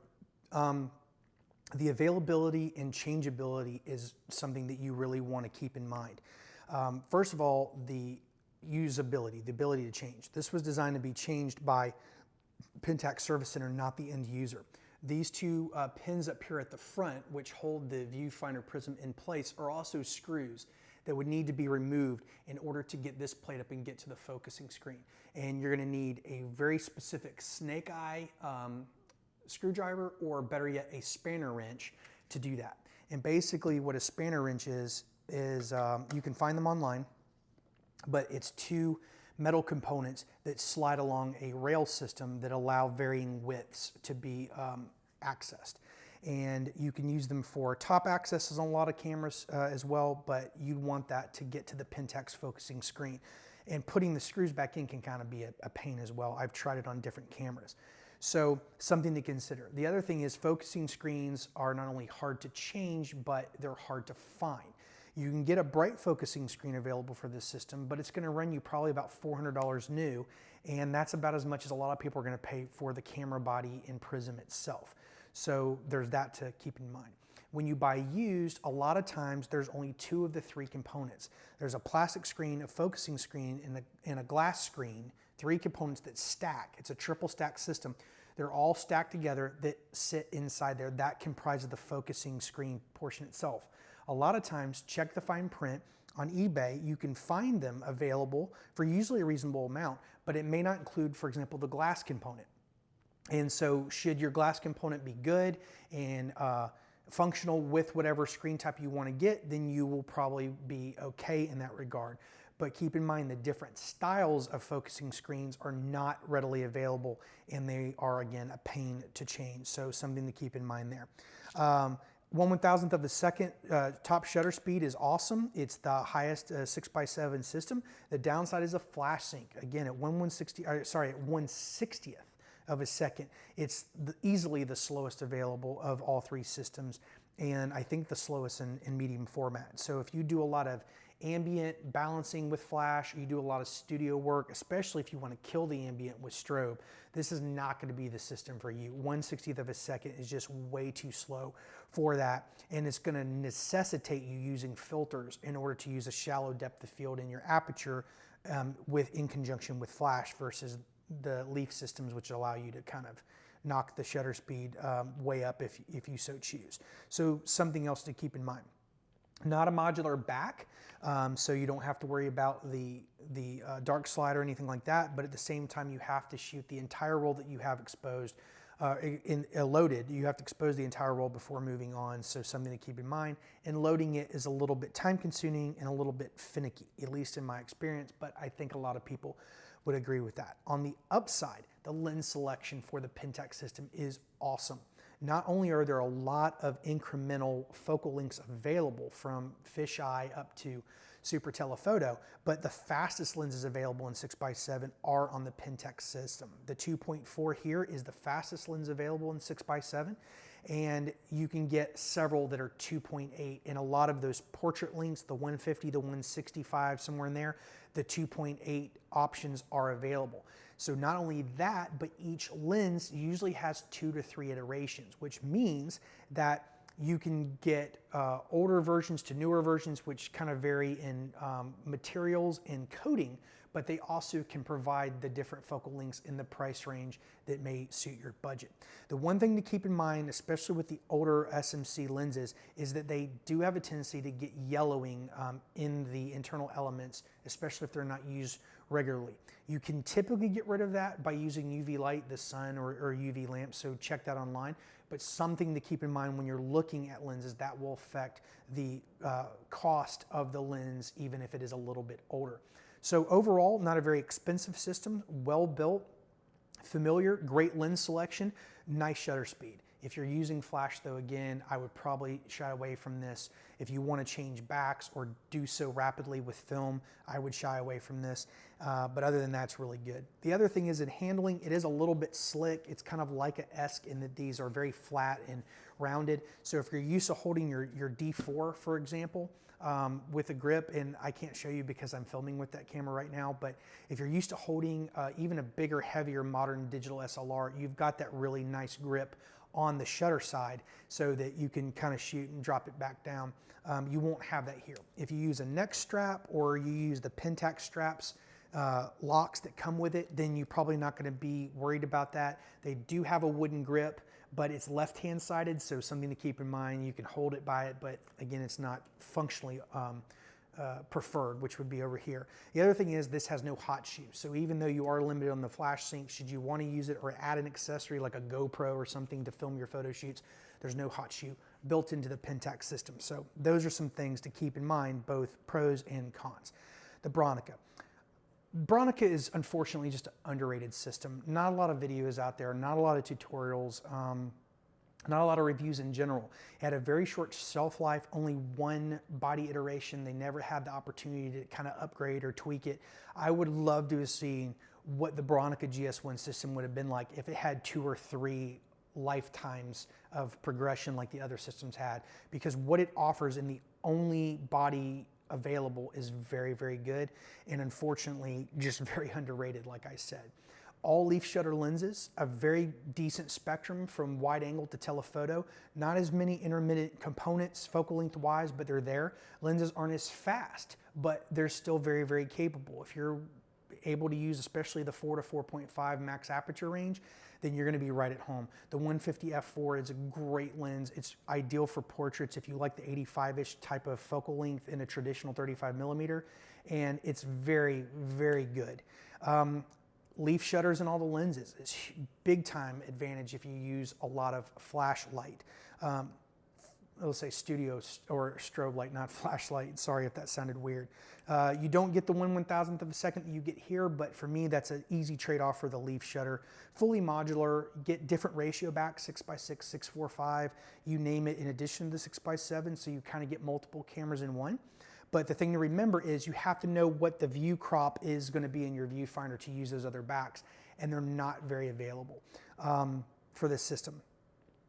the availability and changeability is something that you really want to keep in mind. First of all, the usability, the ability to change. This was designed to be changed by Pentax Service Center, not the end user. These 2 pins up here at the front, which hold the viewfinder prism in place, are also screws that would need to be removed in order to get this plate up and get to the focusing screen. And you're going to need a very specific snake eye screwdriver, or better yet, a spanner wrench to do that. And basically what a spanner wrench is you can find them online, but it's 2 metal components that slide along a rail system that allow varying widths to be accessed. And you can use them for top accesses on a lot of cameras as well, but you'd want that to get to the Pentax focusing screen. And putting the screws back in can kind of be a pain as well. I've tried it on different cameras. So something to consider. The other thing is focusing screens are not only hard to change, but they're hard to find. You can get a bright focusing screen available for this system, but it's gonna run you probably about $400 new, and that's about as much as a lot of people are gonna pay for the camera body and prism itself. So there's that to keep in mind. When you buy used, a lot of times there's only 2 of the 3 components. There's a plastic screen, a focusing screen, and a glass screen, 3 components that stack. It's a triple stack system. They're all stacked together that sit inside there. That comprises the focusing screen portion itself. A lot of times, check the fine print. On eBay, you can find them available for usually a reasonable amount, but it may not include, for example, the glass component. And so should your glass component be good and functional with whatever screen type you want to get, then you will probably be okay in that regard. But keep in mind the different styles of focusing screens are not readily available, and they are, again, a pain to change. So something to keep in mind there. 1/1000th of a second top shutter speed is awesome. It's the highest 6x7 system. The downside is a flash sync. Again, at 1/60th of a second. It's easily the slowest available of all 3 systems, and I think the slowest in medium format. So if you do a lot of ambient balancing with flash, you do a lot of studio work, especially if you want to kill the ambient with strobe, this is not going to be the system for you. 1/60th of a second is just way too slow for that, and it's going to necessitate you using filters in order to use a shallow depth of field in your aperture in conjunction with flash versus the leaf systems, which allow you to kind of knock the shutter speed way up if you so choose. So something else to keep in mind. Not a modular back, so you don't have to worry about the dark slide or anything like that, but at the same time you have to shoot the entire roll that you have exposed, loaded. You have to expose the entire roll before moving on, so something to keep in mind. And loading it is a little bit time consuming and a little bit finicky, at least in my experience, but I think a lot of people would agree with that. On the upside, the lens selection for the Pentax system is awesome. Not only are there a lot of incremental focal lengths available from fisheye up to super telephoto, but the fastest lenses available in 6x7 are on the Pentax system. The 2.4 here is the fastest lens available in 6x7, and you can get several that are 2.8, and a lot of those portrait lengths, the 150, the 165, somewhere in there, the 2.8 options are available. So not only that, but each lens usually has 2 to 3 iterations, which means that you can get older versions to newer versions, which kind of vary in materials and coating, but they also can provide the different focal lengths in the price range that may suit your budget. The one thing to keep in mind, especially with the older SMC lenses, is that they do have a tendency to get yellowing in the internal elements, especially if they're not used regularly. You can typically get rid of that by using UV light, the sun, or UV lamps, so check that online. But something to keep in mind when you're looking at lenses, that will affect the cost of the lens, even if it is a little bit older. So overall, not a very expensive system, well built, familiar, great lens selection, nice shutter speed. If you're using flash though, again, I would probably shy away from this. If you want to change backs or do so rapidly with film, I would shy away from this. But other than that, it's really good. The other thing is in handling, it is a little bit slick. It's kind of like a esque in that these are very flat and rounded. So if you're used to holding your D4, for example, with a grip, and I can't show you because I'm filming with that camera right now, but if you're used to holding even a bigger, heavier modern digital SLR, you've got that really nice grip on the shutter side so that you can kind of shoot and drop it back down. You won't have that here. If you use a neck strap or you use the Pentax straps, locks that come with it, then you're probably not going to be worried about that. They do have a wooden grip, but it's left-hand sided, so something to keep in mind. You can hold it by it, but again, it's not functionally preferred, which would be over here. The other thing is this has no hot shoe. So even though you are limited on the flash sync, should you want to use it or add an accessory like a GoPro or something to film your photo shoots, there's no hot shoe built into the Pentax system. So those are some things to keep in mind, both pros and cons. The Bronica. Bronica is unfortunately just an underrated system. Not a lot of videos out there, not a lot of tutorials, not a lot of reviews in general. It had a very short shelf life, only one body iteration. They never had the opportunity to kind of upgrade or tweak it. I would love to have seen what the Bronica GS-1 system would have been like if it had 2 or 3 lifetimes of progression like the other systems had, because what it offers in the only body available is very, very good, and unfortunately just very underrated, like I said. All leaf shutter lenses, a very decent spectrum from wide angle to telephoto. Not as many intermittent components focal length wise, but they're there. Lenses aren't as fast, but they're still very, very capable. If you're able to use especially the 4 to 4.5 max aperture range, then you're gonna be right at home. The 150 f4 is a great lens. It's ideal for portraits if you like the 85-ish type of focal length in a traditional 35mm, and it's very, very good. Leaf shutters in all the lenses is big time advantage if you use a lot of flashlight. Let's say studio or strobe light, not flashlight. Sorry if that sounded weird. You don't get the 1/1000th of a second that you get here, but for me, that's an easy trade-off for the leaf shutter. Fully modular, get different ratio back, 6x6, 6.45, you name it, in addition to the 6x7, so you kind of get multiple cameras in one. But the thing to remember is you have to know what the view crop is going to be in your viewfinder to use those other backs, and they're not very available for this system.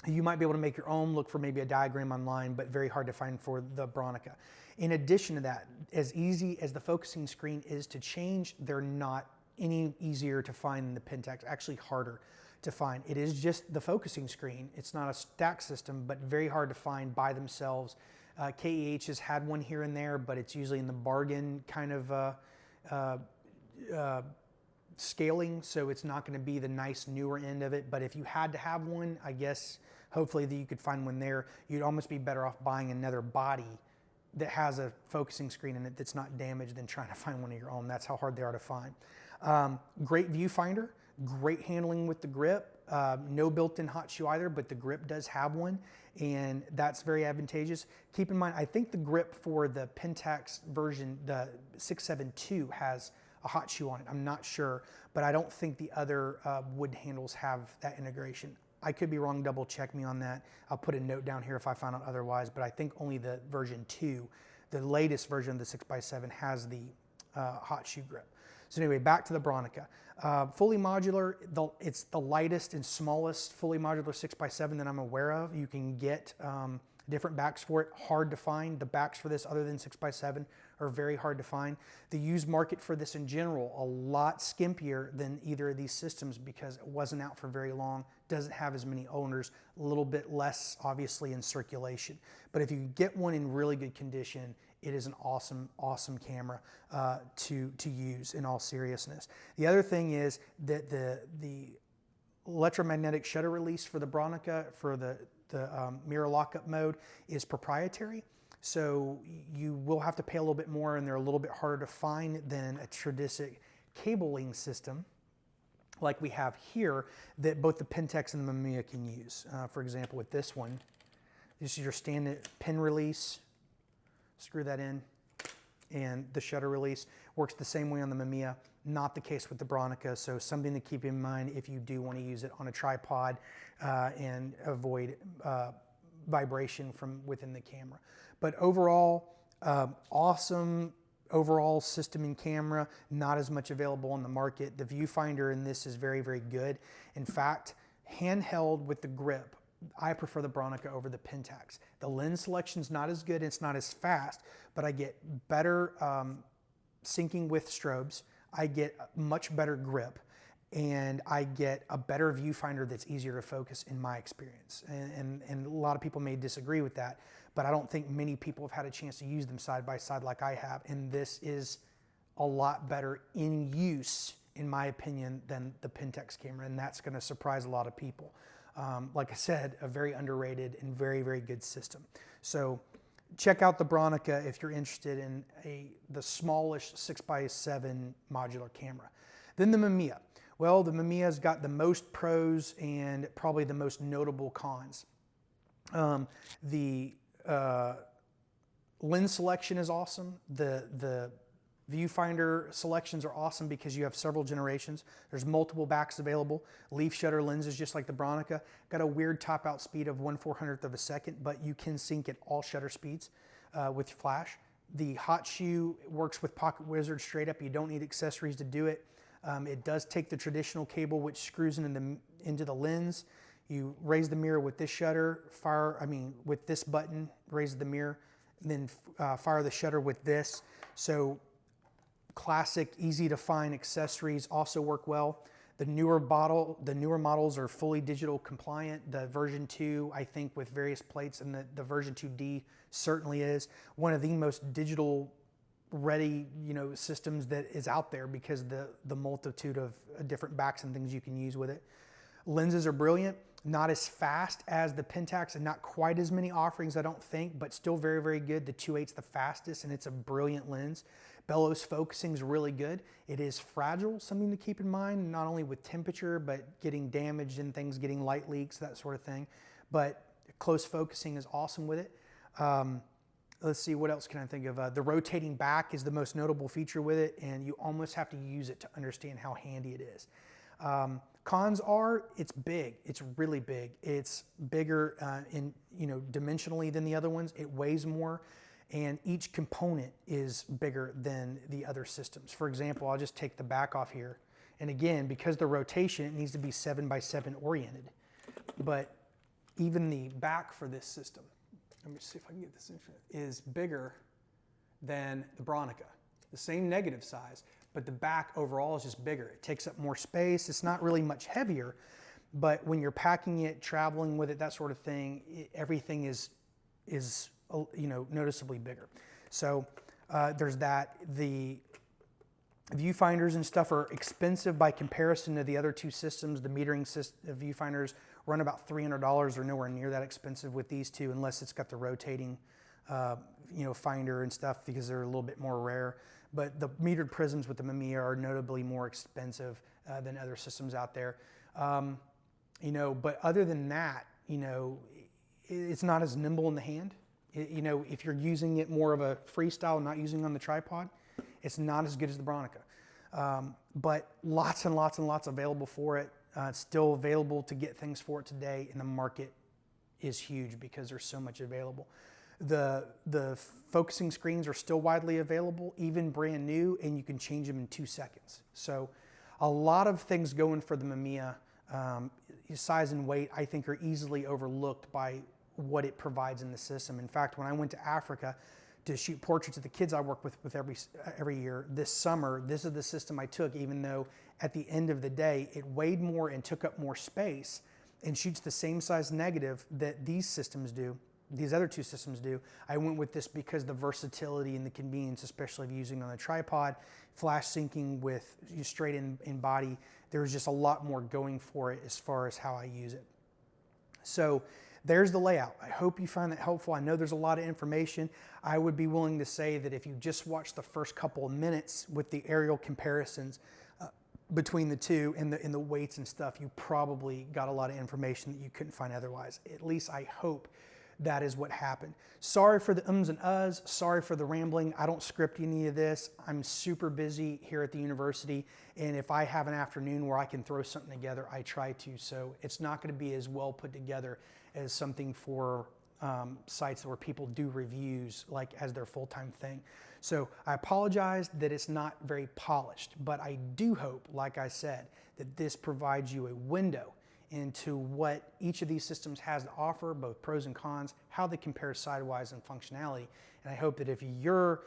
You might be able to make your own, look for maybe a diagram online, but very hard to find for the Bronica. In addition to that, as easy as the focusing screen is to change, they're not any easier to find than the Pentax, actually harder to find. It is just the focusing screen. It's not a stack system, but very hard to find by themselves. KEH has had one here and there, but it's usually in the bargain kind of scaling, so it's not going to be the nice newer end of it. But if you had to have one, I guess hopefully that you could find one there. You'd almost be better off buying another body that has a focusing screen in it that's not damaged than trying to find one of your own. That's how hard they are to find. Great viewfinder, great handling with the grip. No built-in hot shoe either, but the grip does have one, and that's very advantageous. Keep in mind, I think the grip for the Pentax version, the 672, has a hot shoe on it. I'm not sure, but I don't think the other wood handles have that integration. I could be wrong, double check me on that. I'll put a note down here if I find out otherwise, but I think only the version 2, the latest version of the 6x7, has the hot shoe grip. So anyway, back to the Bronica. Fully modular, it's the lightest and smallest fully modular 6x7 that I'm aware of. You can get different backs for it, hard to find. The backs for this other than 6x7 are very hard to find. The used market for this in general, a lot skimpier than either of these systems because it wasn't out for very long, doesn't have as many owners, a little bit less obviously in circulation. But if you get one in really good condition, it is an awesome, awesome camera to use in all seriousness. The other thing is that the electromagnetic shutter release for the Bronica, for the mirror lockup mode, is proprietary. So you will have to pay a little bit more, and they're a little bit harder to find than a traditional cabling system like we have here that both the Pentax and the Mamiya can use. For example, with this one, this is your standard pin release. Screw that in, and the shutter release works the same way on the Mamiya. Not the case with the Bronica, so something to keep in mind if you do want to use it on a tripod and avoid vibration from within the camera. But overall, awesome overall system and camera, not as much available on the market. The viewfinder in this is very, very good. In fact, handheld with the grip, I prefer the Bronica over the Pentax. The lens selection's not as good, it's not as fast, but I get better syncing with strobes, I get much better grip, and I get a better viewfinder that's easier to focus in my experience. And a lot of people may disagree with that, but I don't think many people have had a chance to use them side by side like I have, and this is a lot better in use, in my opinion, than the Pentax camera, and that's gonna surprise a lot of people. Like I said, a very underrated and very, very good system. So check out the Bronica if you're interested in the smallish 6x7 modular camera. Then the Mamiya. Well, the Mamiya's got the most pros and probably the most notable cons. The lens selection is awesome. The viewfinder selections are awesome because you have several generations. There's multiple backs available. Leaf shutter lenses, just like the Bronica. Got a weird top out speed of 1/400th of a second, but you can sync at all shutter speeds with flash. The hot shoe works with Pocket Wizard straight up. You don't need accessories to do it. It does take the traditional cable, which screws into the lens. You raise the mirror with this shutter, with this button, raise the mirror, and then fire the shutter with this. So classic, easy to find accessories also work well. The newer models are fully digital compliant. The version 2, I think, with various plates, and the version 2D certainly is one of the most digital ready, systems that is out there because the multitude of different backs and things you can use with it. Lenses are brilliant, not as fast as the Pentax and not quite as many offerings, I don't think, but still very, very good. The 2.8's the fastest and it's a brilliant lens. Bellows focusing is really good. It is fragile, something to keep in mind, not only with temperature, but getting damaged in things, getting light leaks, that sort of thing. But close focusing is awesome with it. Let's see, what else can I think of? The rotating back is the most notable feature with it, and you almost have to use it to understand how handy it is. Cons are, it's big. It's really big. It's bigger dimensionally than the other ones. It weighs more, and each component is bigger than the other systems. For example, I'll just take the back off here. And again, because the rotation, it needs to be 7x7 oriented. But even the back for this system, let me see if I can get this in, is bigger than the Bronica. The same negative size, but the back overall is just bigger. It takes up more space. It's not really much heavier, but when you're packing it, traveling with it, that sort of thing, everything is noticeably bigger. So there's that. The viewfinders and stuff are expensive by comparison to the other two systems. The metering viewfinders run about $300 or nowhere near that expensive with these two, unless it's got the rotating finder and stuff, because they're a little bit more rare. But the metered prisms with the Mamiya are notably more expensive than other systems out there. But other than that, it's not as nimble in the hand. If you're using it more of a freestyle, not using it on the tripod, it's not as good as the Bronica. But lots and lots and lots available for it. It's still available to get things for it today, and the market is huge because there's so much available. The focusing screens are still widely available, even brand new, and you can change them in 2 seconds. So a lot of things going for the Mamiya. Size and weight, I think, are easily overlooked by what it provides in the system. In fact, when I went to Africa to shoot portraits of the kids I work with every year, this summer, this is the system I took, even though at the end of the day, it weighed more and took up more space and shoots the same size negative that these systems do. These other two systems do. I went with this because the versatility and the convenience, especially of using on a tripod, flash syncing with straight in body, there's just a lot more going for it as far as how I use it. So there's the layout. I hope you find that helpful. I know there's a lot of information. I would be willing to say that if you just watch the first couple of minutes with the aerial comparisons between the two and the weights and stuff, you probably got a lot of information that you couldn't find otherwise. At least I hope that is what happened. Sorry for the ums and uhs. Sorry for the rambling. I don't script any of this. I'm super busy here at the university, and if I have an afternoon where I can throw something together, I try to. So it's not going to be as well put together as something for sites where people do reviews like as their full-time thing. So I apologize that it's not very polished, but I do hope, like I said, that this provides you a window into what each of these systems has to offer, both pros and cons, how they compare sidewise and functionality. And I hope that if you're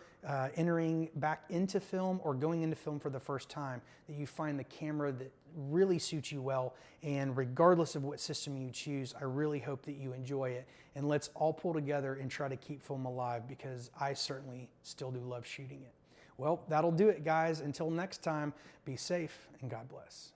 entering back into film or going into film for the first time, that you find the camera that really suits you well. And regardless of what system you choose, I really hope that you enjoy it. And let's all pull together and try to keep film alive, because I certainly still do love shooting it. Well, that'll do it, guys. Until next time, be safe and God bless.